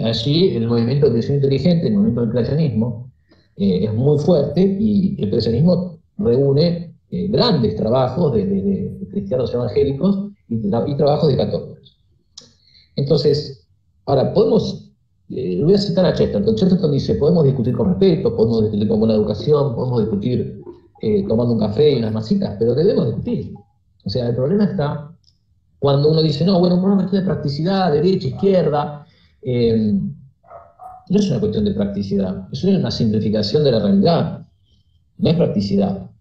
allí el movimiento de decisión inteligente, el movimiento del creacionismo, es muy fuerte, y el creacionismo reúne grandes trabajos de cristianos evangélicos y trabajos de católicos. Entonces, ahora podemos, voy a citar a Chesterton. Chesterton dice, podemos discutir con respeto, podemos discutir con buena educación, podemos discutir tomando un café y unas masitas, pero debemos discutir. O sea, el problema está cuando uno dice, no, bueno, por una cuestión de practicidad, derecha, izquierda, no es una cuestión de practicidad, es una simplificación de la realidad, no es practicidad.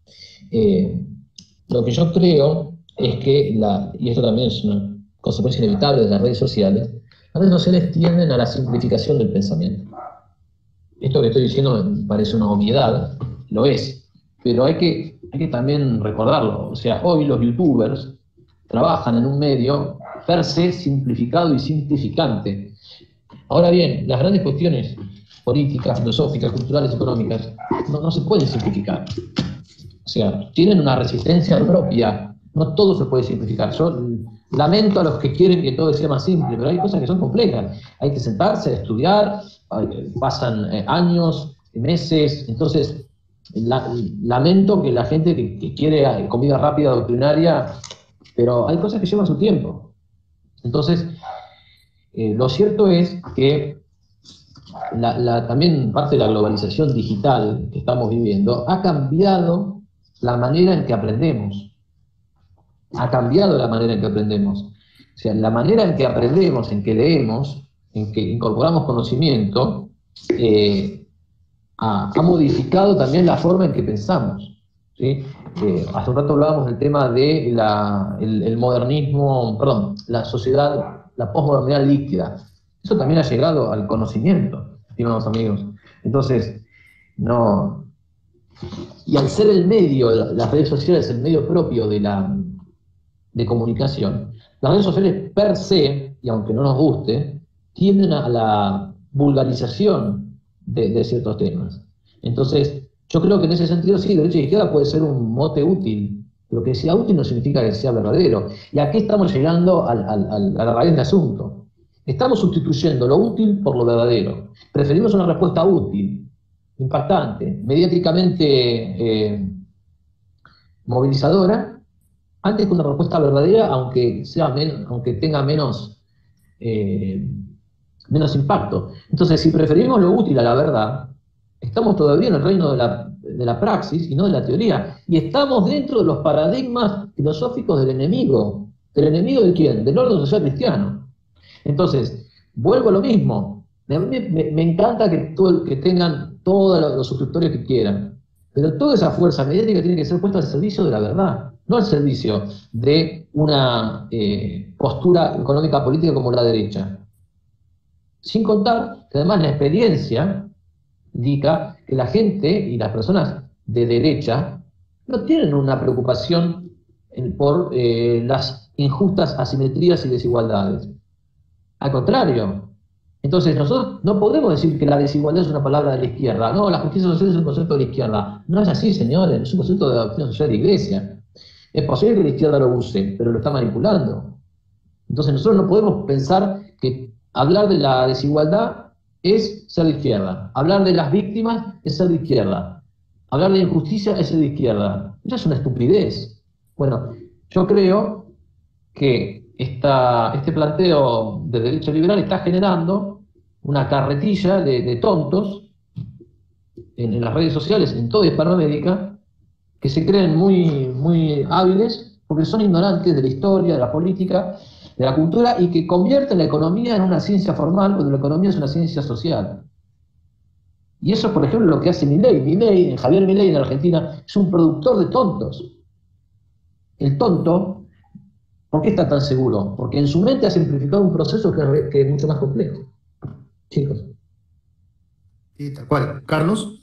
Lo que yo creo es que, y esto también es una consecuencia inevitable de las redes sociales, Las redes sociales tienden a la simplificación del pensamiento. Esto que estoy diciendo me parece una obviedad, lo es, pero hay que también recordarlo. O sea, hoy los youtubers trabajan en un medio per se simplificado y simplificante. Ahora bien, las grandes cuestiones políticas, filosóficas, culturales, económicas, no se pueden simplificar. O sea, tienen una resistencia propia, no todo se puede simplificar. Yo lamento a los que quieren que todo sea más simple, pero hay cosas que son complejas. Hay que sentarse, estudiar, pasan años, meses, entonces lamento que la gente que quiere comida rápida, doctrinaria, pero hay cosas que llevan su tiempo. Entonces, lo cierto es que también parte de la globalización digital que estamos viviendo ha cambiado la manera en que aprendemos. Ha cambiado la manera en que aprendemos. O sea, la manera en que aprendemos, en que leemos, en que incorporamos conocimiento, ha modificado también la forma en que pensamos. ¿Sí? Hace un rato hablábamos del tema de el modernismo, perdón, la sociedad, la posmodernidad líquida. Eso también ha llegado al conocimiento, estimados amigos. Entonces, no. Y al ser el medio, las redes sociales, el medio propio de comunicación, las redes sociales per se, y aunque no nos guste, tienden a la vulgarización de ciertos temas. Entonces, yo creo que en ese sentido sí, derecha e izquierda puede ser un mote útil, pero que sea útil no significa que sea verdadero. Y aquí estamos llegando a la raíz del asunto. Estamos sustituyendo lo útil por lo verdadero. Preferimos una respuesta útil, impactante, mediáticamente movilizadora, antes que una respuesta verdadera, aunque tenga menos impacto. Entonces, si preferimos lo útil a la verdad, estamos todavía en el reino de la praxis y no de la teoría. Y estamos dentro de los paradigmas filosóficos del enemigo. ¿Del enemigo de quién? Del orden social cristiano. Entonces, vuelvo a lo mismo. Me encanta que tengan todos los suscriptores que quieran. Pero toda esa fuerza mediática tiene que ser puesta al servicio de la verdad, no al servicio de una postura económica política como la derecha. Sin contar que además la experiencia indica que la gente y las personas de derecha no tienen una preocupación por las injustas asimetrías y desigualdades. Al contrario. Entonces, nosotros no podemos decir que la desigualdad es una palabra de la izquierda. No, la justicia social es un concepto de la izquierda. No es así, señores, es un concepto de la doctrina social de la Iglesia. Es posible que la izquierda lo use, pero lo está manipulando. Entonces, nosotros no podemos pensar que hablar de la desigualdad es ser de izquierda. Hablar de las víctimas es ser de izquierda. Hablar de injusticia es ser de izquierda. Eso es una estupidez. Bueno, yo creo que este planteo de derecha liberal está generando una carretilla de tontos en las redes sociales, en toda Hispanoamérica, que se creen muy, muy hábiles porque son ignorantes de la historia, de la política, de la cultura, y que convierten la economía en una ciencia formal cuando la economía es una ciencia social. Y eso, por ejemplo, es lo que hace Milei. Javier Milei en Argentina es un productor de tontos. El tonto, ¿por qué está tan seguro? Porque en su mente ha simplificado un proceso que es mucho más complejo. Chicos. Sí, tal cual. ¿Carlos?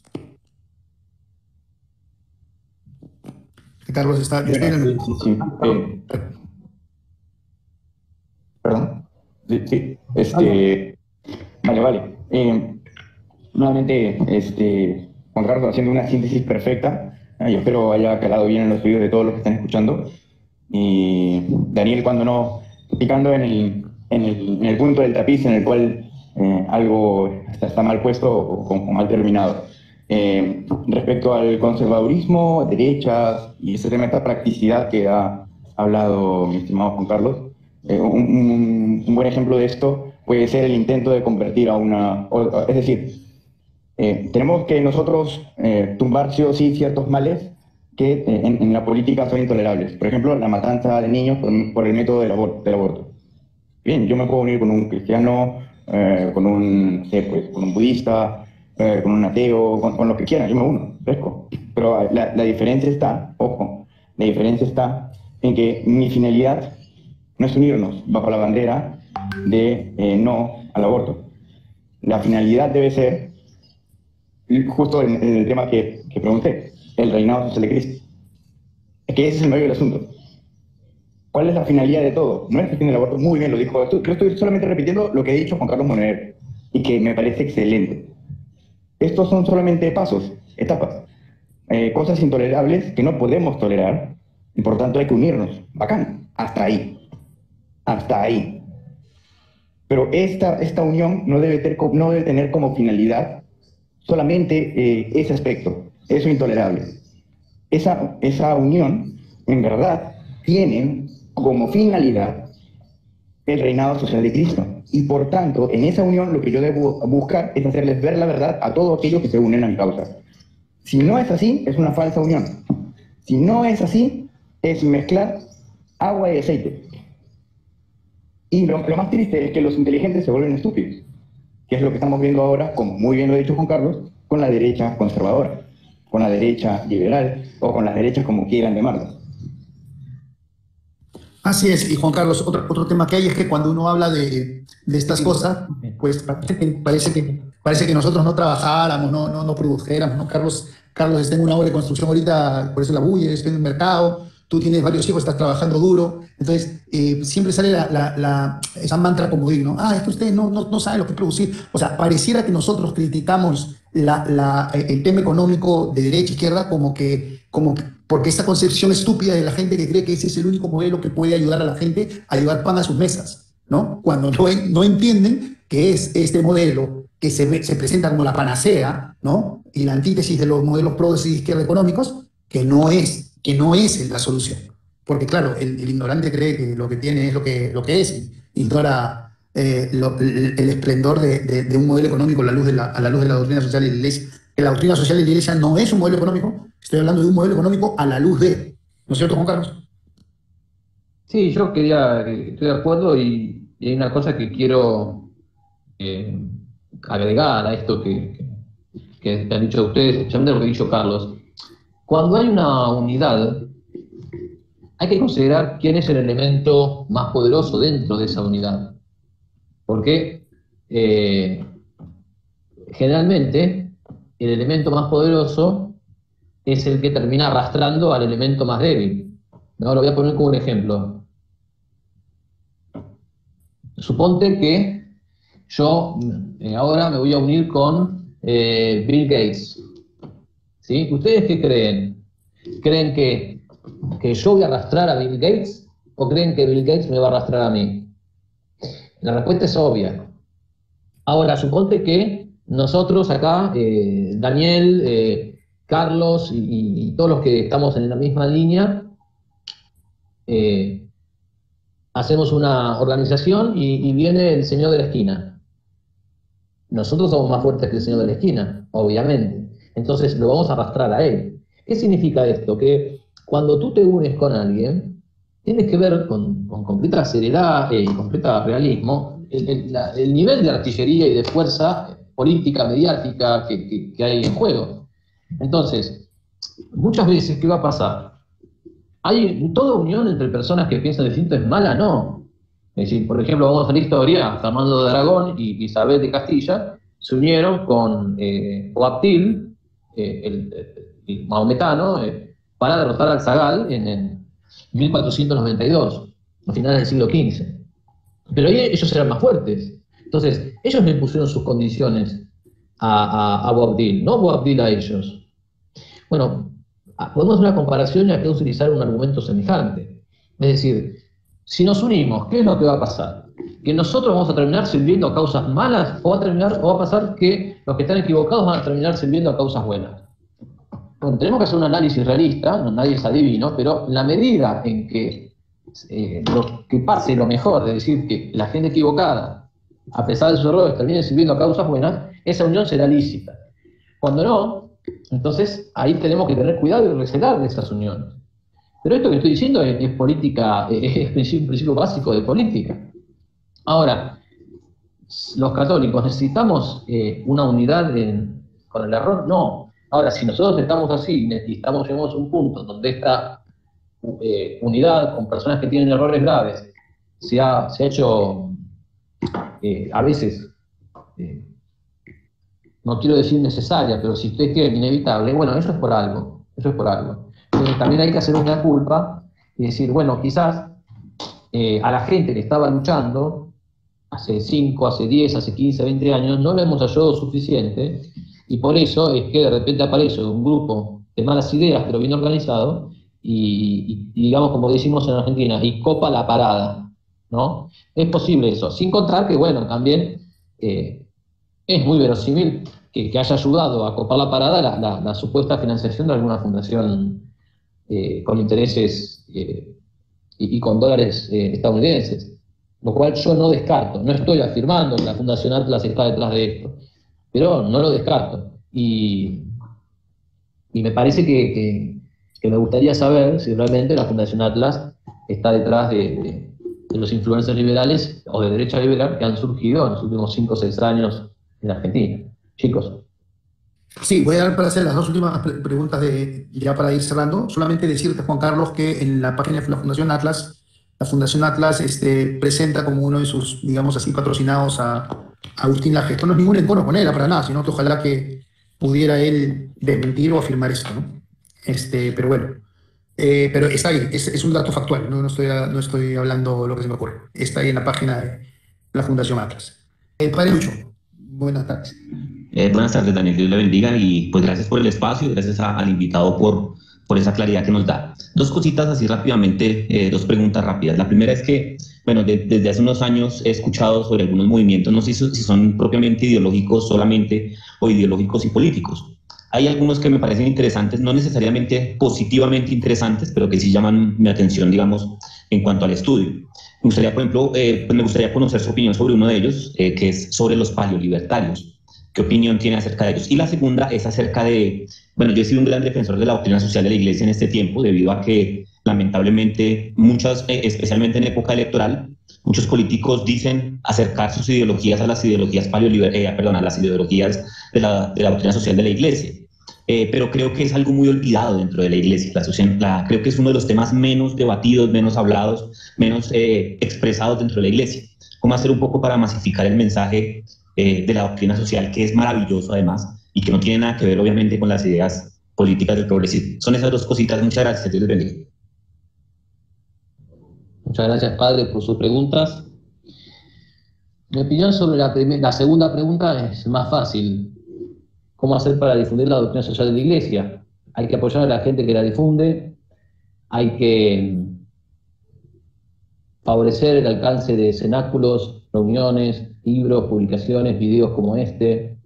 Carlos está... Yo estoy en el... Sí. Perdón. Sí. Vale. Nuevamente, Juan Carlos haciendo una síntesis perfecta. Yo espero haya calado bien en los oídos de todos los que están escuchando. Y Daniel, cuando no, picando en el punto del tapiz en el cual algo está mal puesto o mal terminado. Respecto al conservadurismo, derechas y ese tema, esta practicidad que ha hablado mi estimado Juan Carlos, un buen ejemplo de esto puede ser el intento de convertir es decir, tenemos que nosotros tumbar sí o sí ciertos males que en la política son intolerables. Por ejemplo, la matanza de niños por el método del aborto. Bien, yo me puedo unir con un cristiano, con un budista, con un ateo, con lo que quieran, yo me uno, fresco. Pero la diferencia está, la diferencia está en que mi finalidad no es unirnos bajo la bandera de no al aborto. La finalidad debe ser, justo en el tema que pregunté, el reinado social de Cristo. Es que ese es el medio del asunto. ¿Cuál es la finalidad de todo? No es que tiene el aborto, muy bien lo dijo. Yo estoy solamente repitiendo lo que ha dicho Juan Carlos Moneder y que me parece excelente. Estos son solamente pasos, etapas, cosas intolerables que no podemos tolerar y por tanto hay que unirnos. Bacán, hasta ahí. Hasta ahí. Pero esta unión no debe tener como finalidad solamente ese aspecto, eso intolerable. Esa unión, en verdad, tiene como finalidad el reinado social de Cristo. Y por tanto, en esa unión lo que yo debo buscar es hacerles ver la verdad a todos aquellos que se unen a mi causa. Si no es así, es una falsa unión. Si no es así, es mezclar agua y aceite. Y lo más triste es que los inteligentes se vuelven estúpidos, que es lo que estamos viendo ahora, como muy bien lo ha dicho Juan Carlos, con la derecha conservadora, con la derecha liberal o con las derechas como quieran llamarlas. Así es, y Juan Carlos, otro tema que hay es que cuando uno habla de estas cosas, pues parece que nosotros no trabajáramos, no produjéramos, ¿no? Carlos está en una obra de construcción ahorita, por eso la bulla, está en el mercado, tú tienes varios hijos, estás trabajando duro, entonces siempre sale esa mantra comodín, ¿no? Es que usted no sabe lo que producir. O sea, pareciera que nosotros criticamos el tema económico de derecha, izquierda, porque esta concepción estúpida de la gente que cree que ese es el único modelo que puede ayudar a la gente a llevar pan a sus mesas, ¿no? Cuando no entienden que es este modelo que se presenta como la panacea, ¿no? Y la antítesis de los modelos progresistas de izquierda económicos, que no es la solución. Porque claro, el ignorante cree que lo que tiene es lo que es, y ignora el esplendor de un modelo económico a la luz de la doctrina social y la iglesia. Que la doctrina social y la iglesia no es un modelo económico, estoy hablando de un modelo económico a la luz de, ¿no es cierto, Juan Carlos? Sí, yo estoy de acuerdo y hay una cosa que quiero agregar a esto que han dicho ustedes, especialmente lo que ha dicho Carlos. Cuando hay una unidad, hay que considerar quién es el elemento más poderoso dentro de esa unidad. Porque generalmente el elemento más poderoso es el que termina arrastrando al elemento más débil. ¿No? Lo voy a poner como un ejemplo. Suponte que yo ahora me voy a unir con Bill Gates. ¿Sí? ¿Ustedes qué creen? ¿Creen que yo voy a arrastrar a Bill Gates o creen que Bill Gates me va a arrastrar a mí? La respuesta es obvia. Ahora, suponte que nosotros acá, Daniel, Carlos y todos los que estamos en la misma línea, hacemos una organización y viene el señor de la esquina. Nosotros somos más fuertes que el señor de la esquina, obviamente. Entonces lo vamos a arrastrar a él. ¿Qué significa esto? Que cuando tú te unes con alguien, tienes que ver con completa seriedad y completa realismo el nivel de artillería y de fuerza política, mediática que hay en juego. Entonces, muchas veces, ¿qué va a pasar? ¿Hay toda unión entre personas que piensan distinto es mala? No. Es decir, por ejemplo, vamos a la historia, Fernando de Aragón y Isabel de Castilla se unieron con Boabdil, el maometano, para derrotar al Zagal en 1492, a finales del siglo XV. Pero ahí ellos eran más fuertes. Entonces, ellos le impusieron sus condiciones a Boabdil, no Boabdil a ellos. Bueno, podemos hacer una comparación y acá utilizar un argumento semejante. Es decir, si nos unimos, ¿qué es lo que va a pasar? ¿Que nosotros vamos a terminar sirviendo a causas malas o va a pasar que los que están equivocados van a terminar sirviendo a causas buenas? Bueno, tenemos que hacer un análisis realista, no, nadie es adivino, pero en la medida en que lo que pase lo mejor, es decir, que la gente equivocada, a pesar de sus errores, termine sirviendo a causas buenas, esa unión será lícita. Cuando no, entonces ahí tenemos que tener cuidado y recelar de esas uniones. Pero esto que estoy diciendo es política, es un principio básico de política. Ahora, los católicos, ¿necesitamos una unidad con el error? No. Ahora, si nosotros estamos así y llegamos a un punto donde esta unidad con personas que tienen errores graves se ha hecho a veces, no quiero decir necesaria, pero si ustedes quieren inevitable, bueno, eso es por algo, eso es por algo. Entonces también hay que hacer una culpa y decir, bueno, quizás a la gente que estaba luchando hace 5, hace 10, hace 15, 20 años, no lo hemos ayudado suficiente, y por eso es que de repente aparece un grupo de malas ideas, pero bien organizado, y digamos, como decimos en Argentina, y copa la parada, ¿no? Es posible eso, sin contar que, bueno, también es muy verosímil que haya ayudado a copar la parada la supuesta financiación de alguna fundación con intereses y con dólares estadounidenses, lo cual yo no descarto, no estoy afirmando que la Fundación Atlas está detrás de esto, pero no lo descarto. Y me parece que me gustaría saber si realmente la Fundación Atlas está detrás de los influencers liberales o de derecha liberal que han surgido en los últimos 5 o 6 años en Argentina. Chicos. Sí, voy a dar para hacer las 2 últimas preguntas ya para ir cerrando. Solamente decirte, Juan Carlos, que en la página de la Fundación Atlas presenta como uno de sus, digamos así, patrocinados a Agustín Laje. Esto no es ningún encono con él, para nada, sino que ojalá que pudiera él desmentir o afirmar esto, ¿no? Pero bueno, pero está ahí, es un dato factual, no estoy hablando lo que se me ocurre. Está ahí en la página de la Fundación Atlas. Padre Lucho, buenas tardes. Buenas tardes, Daniel, Dios le bendiga, y pues gracias por el espacio y gracias al invitado por esa claridad que nos da. 2 cositas así rápidamente, 2 preguntas rápidas. La primera es que, bueno, desde hace unos años he escuchado sobre algunos movimientos, no sé si son propiamente ideológicos solamente o ideológicos y políticos. Hay algunos que me parecen interesantes, no necesariamente positivamente interesantes, pero que sí llaman mi atención, digamos, en cuanto al estudio. Me gustaría, por ejemplo, pues me gustaría conocer su opinión sobre uno de ellos, que es sobre los paleolibertarios. ¿Qué opinión tiene acerca de ellos? Y la segunda es acerca de, bueno, yo he sido un gran defensor de la doctrina social de la Iglesia en este tiempo, debido a que lamentablemente muchas, especialmente en época electoral, muchos políticos dicen acercar sus ideologías a las ideologías a las ideologías de la doctrina social de la Iglesia. Pero creo que es algo muy olvidado dentro de la Iglesia. Creo que es uno de los temas menos debatidos, menos hablados, menos expresados dentro de la Iglesia. ¿Cómo hacer un poco para masificar el mensaje de la doctrina social, que es maravilloso además, y que no tiene nada que ver obviamente con las ideas políticas del progresismo? Son esas 2 cositas. Muchas gracias. Dios les bendiga. Muchas gracias, padre, por sus preguntas. Mi opinión sobre la segunda pregunta es más fácil. ¿Cómo hacer para difundir la doctrina social de la Iglesia? Hay que apoyar a la gente que la difunde, hay que favorecer el alcance de cenáculos, reuniones, libros, publicaciones, videos como este,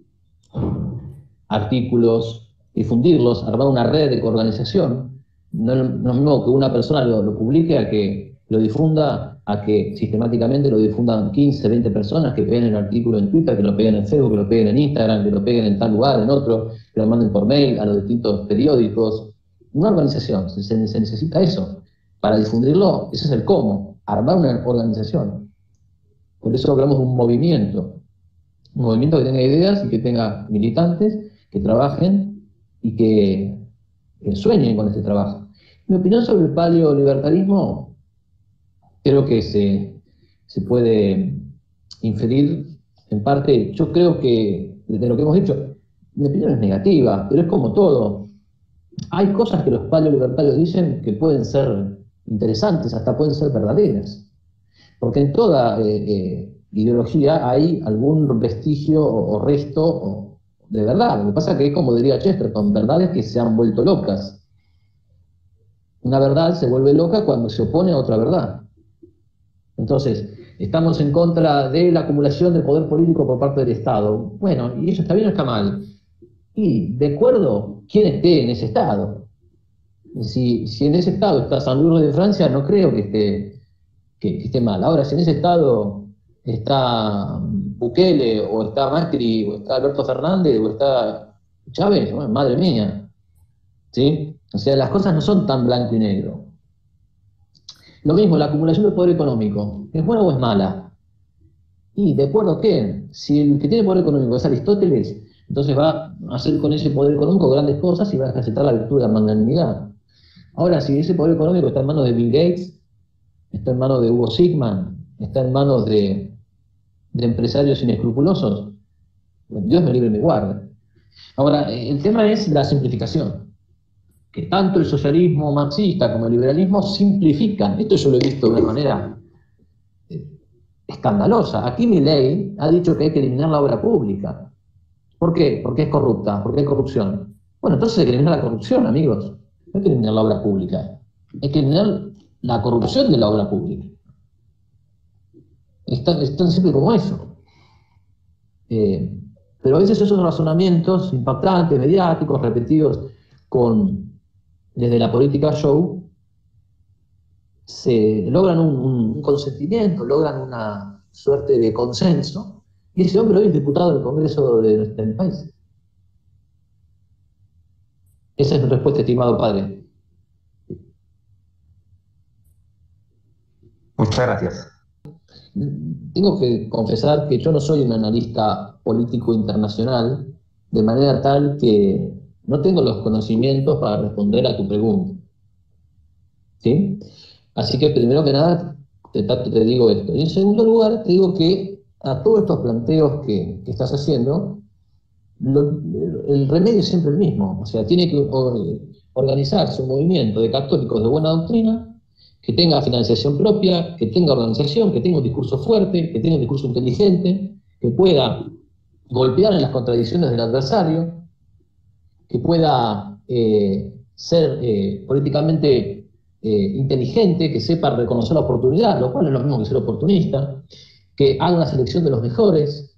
artículos, difundirlos, armar una red de coorganización. No es lo mismo que una persona lo publique a que lo difunda, a que sistemáticamente lo difundan 15, 20 personas, que peguen el artículo en Twitter, que lo peguen en Facebook, que lo peguen en Instagram, que lo peguen en tal lugar, en otro, que lo manden por mail a los distintos periódicos. Una organización, se necesita eso. Para difundirlo, ese es el cómo, armar una organización. Por eso hablamos de un movimiento que tenga ideas y que tenga militantes, que trabajen y que sueñen con este trabajo. Mi opinión sobre el paleolibertarismo, creo que se puede inferir en parte. Yo creo que, de lo que hemos dicho, mi opinión es negativa, pero es como todo. Hay cosas que los paleolibertarios dicen que pueden ser interesantes, hasta pueden ser verdaderas. Porque en toda ideología hay algún vestigio o resto de verdad. Lo que pasa es que es como diría Chesterton, verdades que se han vuelto locas. Una verdad se vuelve loca cuando se opone a otra verdad. Entonces, estamos en contra de la acumulación de poder político por parte del Estado. Bueno, ¿y eso está bien o está mal? Y de acuerdo quién esté en ese Estado. Si en ese Estado está San Luis de Francia, no creo que esté mal. Ahora, si en ese Estado está Bukele, o está Macri, o está Alberto Fernández, o está Chávez, bueno, madre mía. ¿Sí? O sea, las cosas no son tan blanco y negro. Lo mismo, la acumulación del poder económico, ¿es buena o es mala? Y de acuerdo a qué, si el que tiene poder económico es Aristóteles, entonces va a hacer con ese poder económico grandes cosas y va a ejercitar la virtud de la magnanimidad. Ahora, si ese poder económico está en manos de Bill Gates, está en manos de Hugo Sigman, está en manos de de empresarios inescrupulosos, Dios me libre y me guarde. Ahora, el tema es la simplificación, que tanto el socialismo marxista como el liberalismo simplifican. Esto yo lo he visto de una manera escandalosa. Aquí Milei ha dicho que hay que eliminar la obra pública. ¿Por qué? Porque es corrupta, porque hay corrupción. Bueno, entonces hay que eliminar la corrupción, amigos. No hay que eliminar la obra pública. Hay que eliminar la corrupción de la obra pública. Es tan simple como eso. Pero a veces esos razonamientos impactantes, mediáticos, repetidos desde la política show, se logran un consentimiento, logran una suerte de consenso, y ese hombre hoy es diputado del Congreso del país. Esa es mi respuesta, estimado padre. Muchas gracias. Tengo que confesar que yo no soy un analista político internacional, de manera tal que no tengo los conocimientos para responder a tu pregunta. ¿Sí? Así que primero que nada te digo esto. Y en segundo lugar te digo que a todos estos planteos que estás haciendo, el remedio es siempre el mismo. O sea, tiene que organizarse un movimiento de católicos de buena doctrina, que tenga financiación propia, que tenga organización, que tenga un discurso fuerte, que tenga un discurso inteligente, que pueda golpear en las contradicciones del adversario, que pueda ser políticamente inteligente, que sepa reconocer la oportunidad, lo cual es lo mismo que ser oportunista, que haga una selección de los mejores,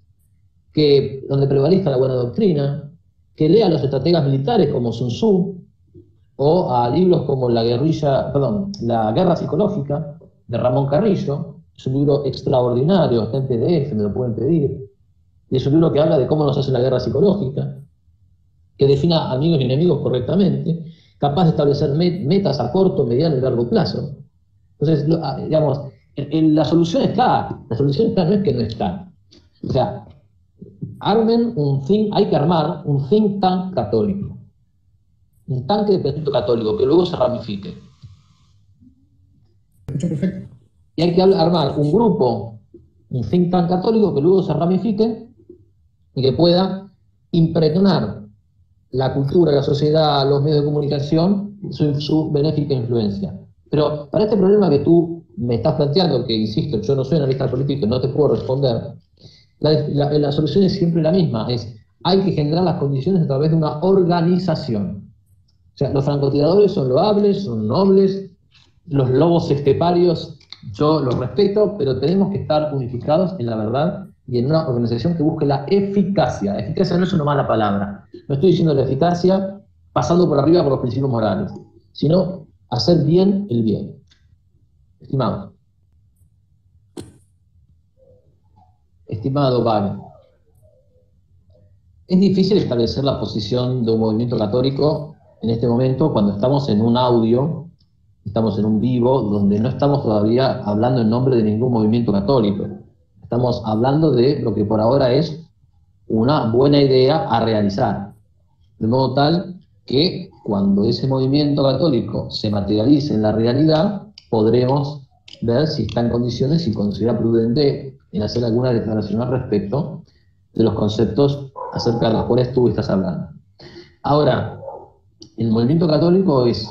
que donde prevalezca la buena doctrina, que lea a los estrategas militares como Sun Tzu, o a libros como La Guerra Psicológica, de Ramón Carrillo. Es un libro extraordinario, está en PDF, me lo pueden pedir. Y es un libro que habla de cómo nos hace la guerra psicológica, que defina amigos y enemigos correctamente, capaz de establecer metas a corto, mediano y largo plazo. Entonces, digamos, la solución está, no es que no está. O sea, hay que armar un think tank católico. Un tanque de pensamiento católico que luego se ramifique. Perfecto. Y hay que armar un grupo, un think tank católico que luego se ramifique y que pueda impregnar la cultura, la sociedad, los medios de comunicación, su benéfica influencia. Pero para este problema que tú me estás planteando, que insisto, yo no soy analista político y no te puedo responder, la solución es siempre la misma, hay que generar las condiciones a través de una organización. O sea, los francotiradores son loables, son nobles, los lobos esteparios yo los respeto, pero tenemos que estar unificados en la verdad y en una organización que busque la eficacia. Eficacia no es una mala palabra. No estoy diciendo la eficacia pasando por arriba por los principios morales, sino hacer bien el bien. Estimado Vale, es difícil establecer la posición de un movimiento católico en este momento, cuando estamos en un audio, estamos en un vivo, donde no estamos todavía hablando en nombre de ningún movimiento católico. Estamos hablando de lo que por ahora es una buena idea a realizar. De modo tal que cuando ese movimiento católico se materialice en la realidad, podremos ver si está en condiciones, si considera prudente en hacer alguna declaración al respecto de los conceptos acerca de los cuales tú estás hablando. Ahora, el movimiento católico es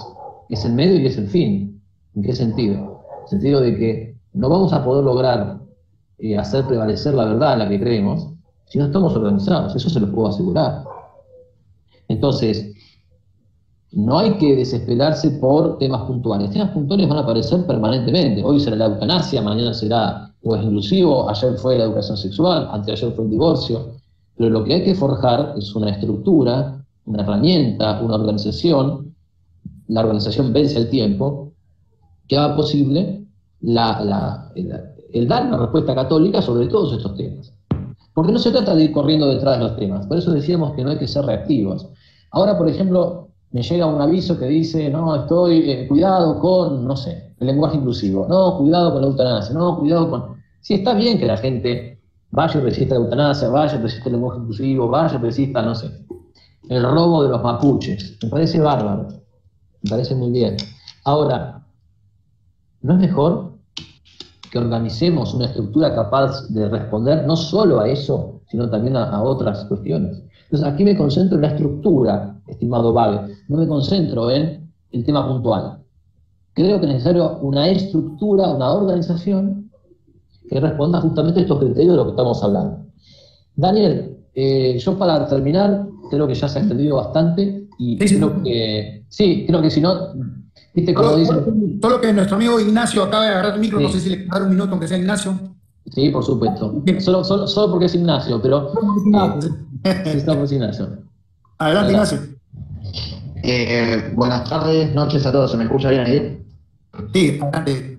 el medio y es el fin. ¿En qué sentido? En el sentido de que no vamos a poder lograr hacer prevalecer la verdad en la que creemos si no estamos organizados, eso se lo puedo asegurar. Entonces, no hay que desesperarse por temas puntuales. Temas puntuales van a aparecer permanentemente. Hoy será la eutanasia, mañana será o es inclusivo, ayer fue la educación sexual, anteayer fue el divorcio. Pero lo que hay que forjar es una estructura, una herramienta, una organización. La organización vence el tiempo, que haga posible el dar una respuesta católica sobre todos estos temas. Porque no se trata de ir corriendo detrás de los temas, por eso decíamos que no hay que ser reactivos. Ahora, por ejemplo, me llega un aviso que dice, no, cuidado con, no sé, el lenguaje inclusivo, no, cuidado con la eutanasia, no, cuidado con... Sí, está bien que la gente vaya y resista la eutanasia, vaya y resista el lenguaje inclusivo, vaya y resista, no sé, el robo de los mapuches. Me parece bárbaro, me parece muy bien. Ahora, ¿no es mejor que organicemos una estructura capaz de responder no solo a eso, sino también a otras cuestiones. Entonces, aquí me concentro en la estructura, estimado Bage, no me concentro en el tema puntual. Creo que es necesario una estructura, una organización que responda justamente a estos criterios de lo que estamos hablando. Daniel, yo para terminar, creo que ya se ha extendido bastante y creo que si no, viste como dicen... Todo lo que nuestro amigo Ignacio acaba de agarrar el micro, no sé si le puedo dar un minuto aunque sea Ignacio. Sí, por supuesto. Solo porque es Ignacio, pero... Estamos Ignacio. Adelante, Ignacio. Buenas tardes, noches a todos. ¿Se me escucha bien ahí? Sí, adelante.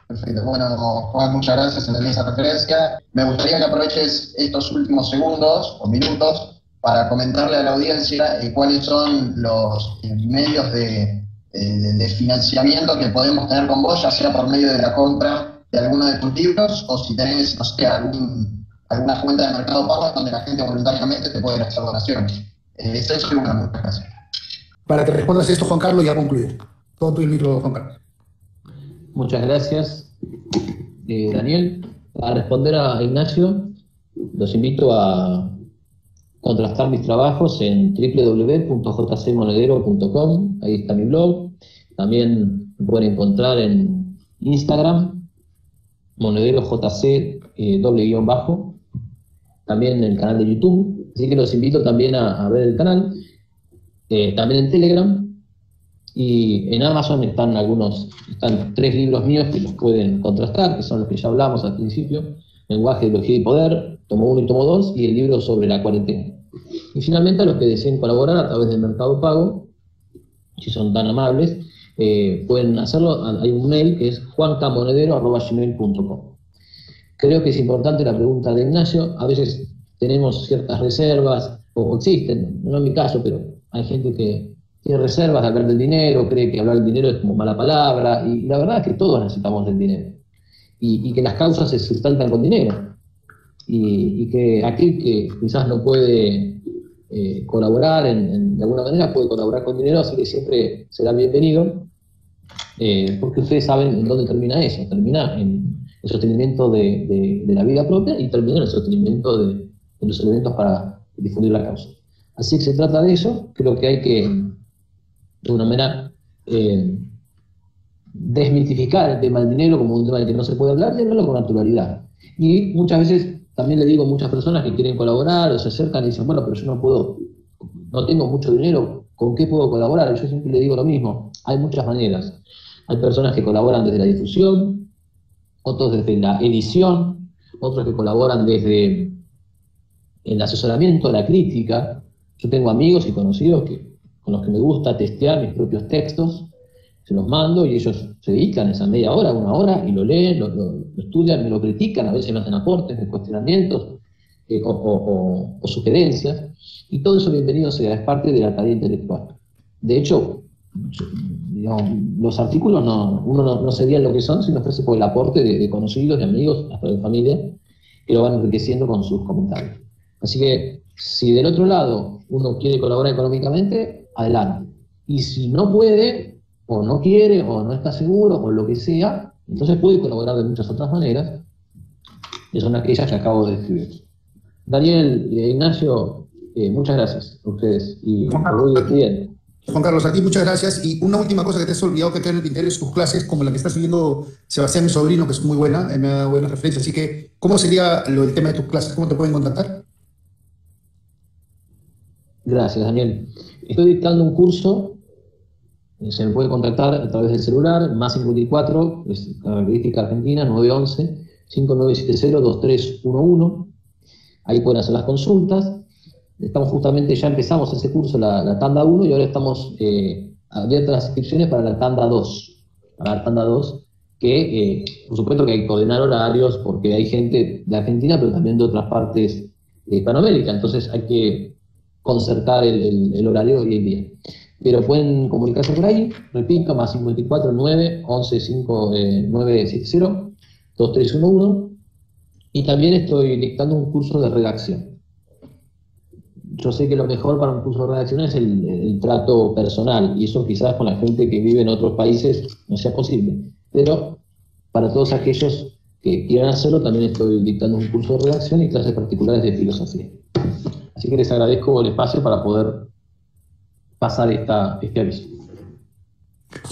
Perfecto. Bueno, Juan, muchas gracias en esa referencia. Me gustaría que aproveches estos últimos segundos o minutos para comentarle a la audiencia cuáles son los medios de financiamiento que podemos tener con vos, ya sea por medio de la compra de alguno de tus libros o si tenés, no sé, alguna cuenta de Mercado Pago donde la gente voluntariamente te puede hacer donaciones. Eso es una, muchas gracias. Para que respondas esto, Juan Carlos, ya concluye. Todo tu micro, Juan Carlos. Muchas gracias, Daniel. Para responder a Ignacio, los invito a contrastar mis trabajos en www.jcmonedero.com, ahí está mi blog. También me pueden encontrar en Instagram, MonederoJC _, también en el canal de YouTube, así que los invito también a ver el canal, también en Telegram, y en Amazon están 3 libros míos que los pueden contrastar, que son los que ya hablamos al principio: Lenguaje, Ideología y Poder, tomo 1 y tomo 2, y el libro sobre la cuarentena. Y finalmente, a los que deseen colaborar a través de Mercado Pago, si son tan amables, pueden hacerlo. Hay un mail que es juancamonedero@gmail.com. Creo que es importante la pregunta de Ignacio. A veces tenemos ciertas reservas, o existen, no en mi caso, pero hay gente que tiene reservas de hablar del dinero, cree que hablar del dinero es como mala palabra, y la verdad es que todos necesitamos del dinero, y que las causas se sustentan con dinero, y que aquel que quizás no puede colaborar de alguna manera, puede colaborar con dinero, así que siempre será bienvenido, porque ustedes saben en dónde termina eso. Termina en el sostenimiento de la vida propia y termina en el sostenimiento de los elementos para difundir la causa. Así que se trata de eso. Creo que hay que, de una manera, desmitificar el tema del dinero como un tema del que no se puede hablar y hablarlo con naturalidad. Y muchas veces también le digo a muchas personas que quieren colaborar o se acercan y dicen, bueno, pero yo no tengo mucho dinero, ¿con qué puedo colaborar? Y yo siempre le digo lo mismo: hay muchas maneras. Hay personas que colaboran desde la difusión, otros desde la edición, otros que colaboran desde el asesoramiento, la crítica. Yo tengo amigos y conocidos con los que me gusta testear mis propios textos, se los mando y ellos se dedican esa media hora, 1 hora, y lo leen, lo estudian, me lo critican, a veces me hacen aportes, me cuestionamientos o sugerencias, y todo eso, bienvenido sea, es parte de la tarea intelectual. De hecho, digamos, los artículos uno no se veía lo que son, sino ofrece por el aporte de conocidos, de amigos, hasta de familia, que lo van enriqueciendo con sus comentarios. Así que, si del otro lado uno quiere colaborar económicamente, adelante. Y si no puede, o no quiere, o no está seguro, o lo que sea, entonces puede colaborar de muchas otras maneras, que son aquellas que acabo de describir. Daniel, Ignacio, muchas gracias a ustedes, y voy despidiendo. Juan Carlos, a ti muchas gracias. Y una última cosa que te has olvidado que queda en el tintero es tus clases, como la que está siguiendo Sebastián, mi sobrino, que es muy buena, me da buenas referencias. Así que, ¿cómo sería el tema de tus clases? ¿Cómo te pueden contactar? Gracias, Daniel. Estoy dictando un curso, se me puede contactar a través del celular, +54, es la característica argentina, 911-5970-2311. Ahí pueden hacer las consultas. Estamos justamente, ya empezamos ese curso, la tanda 1, y ahora estamos abiertas las inscripciones para la tanda 2. Para la tanda 2, que por supuesto que hay que coordinar horarios, porque hay gente de Argentina, pero también de otras partes de Hispanoamérica, entonces hay que concertar el horario y el día. Pero pueden comunicarse por ahí, repito, +54-911-5970-2311, y también estoy dictando un curso de redacción. Yo sé que lo mejor para un curso de redacción es el trato personal, y eso quizás con la gente que vive en otros países no sea posible, pero para todos aquellos que quieran hacerlo, también estoy dictando un curso de redacción y clases particulares de filosofía. Así que les agradezco el espacio para poder pasar este aviso.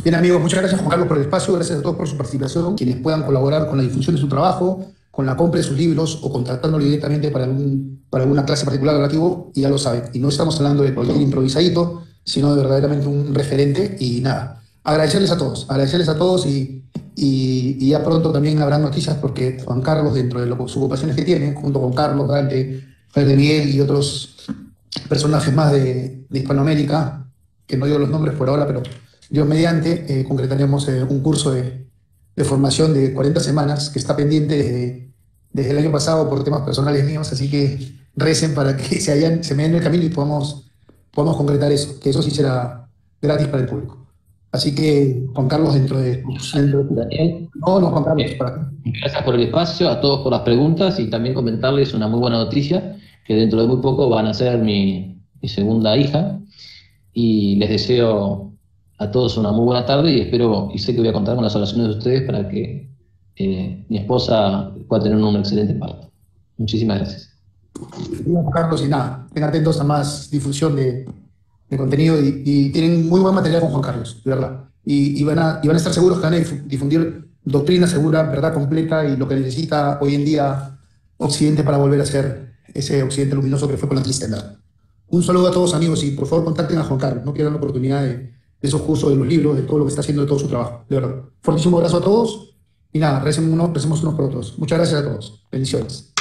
Bien, amigos, muchas gracias, Juan Carlos, por el espacio, gracias a todos por su participación. Quienes puedan colaborar con la difusión de su trabajo, con la compra de sus libros o contactándolo directamente para alguna clase particular relativo, y ya lo saben. Y no estamos hablando de cualquier improvisadito, sino de verdaderamente un referente. Y nada, agradecerles a todos y ya pronto también habrá noticias porque Juan Carlos, dentro de sus ocupaciones que tiene, junto con Carlos, Dante, Fer de Miguel y otros personajes más de Hispanoamérica, que no digo los nombres por ahora, pero Dios mediante, concretaremos un curso de formación de 40 semanas que está pendiente desde el año pasado por temas personales míos, así que recen para que se me den el camino y podamos concretar eso, que eso sí será gratis para el público. Así que, Juan Carlos, Daniel, Juan Carlos, para acá. Gracias por el espacio, a todos por las preguntas y también comentarles una muy buena noticia, que dentro de muy poco van a ser mi segunda hija, y les deseo a todos una muy buena tarde y espero y sé que voy a contar con las oraciones de ustedes para que mi esposa pueda tener un excelente parto. Muchísimas gracias. Juan Carlos, y nada, estén atentos a más difusión de contenido y tienen muy buen material con Juan Carlos, de verdad. Y van a estar seguros que van a difundir doctrina segura, verdad completa y lo que necesita hoy en día Occidente para volver a ser ese Occidente luminoso que fue con la cristiandad. Un saludo a todos, amigos, y por favor contacten a Juan Carlos, no pierdan la oportunidad de esos cursos, de los libros, de todo lo que está haciendo, de todo su trabajo, de verdad. Fuertísimo abrazo a todos y nada, recemos unos por otros. Muchas gracias a todos. Bendiciones.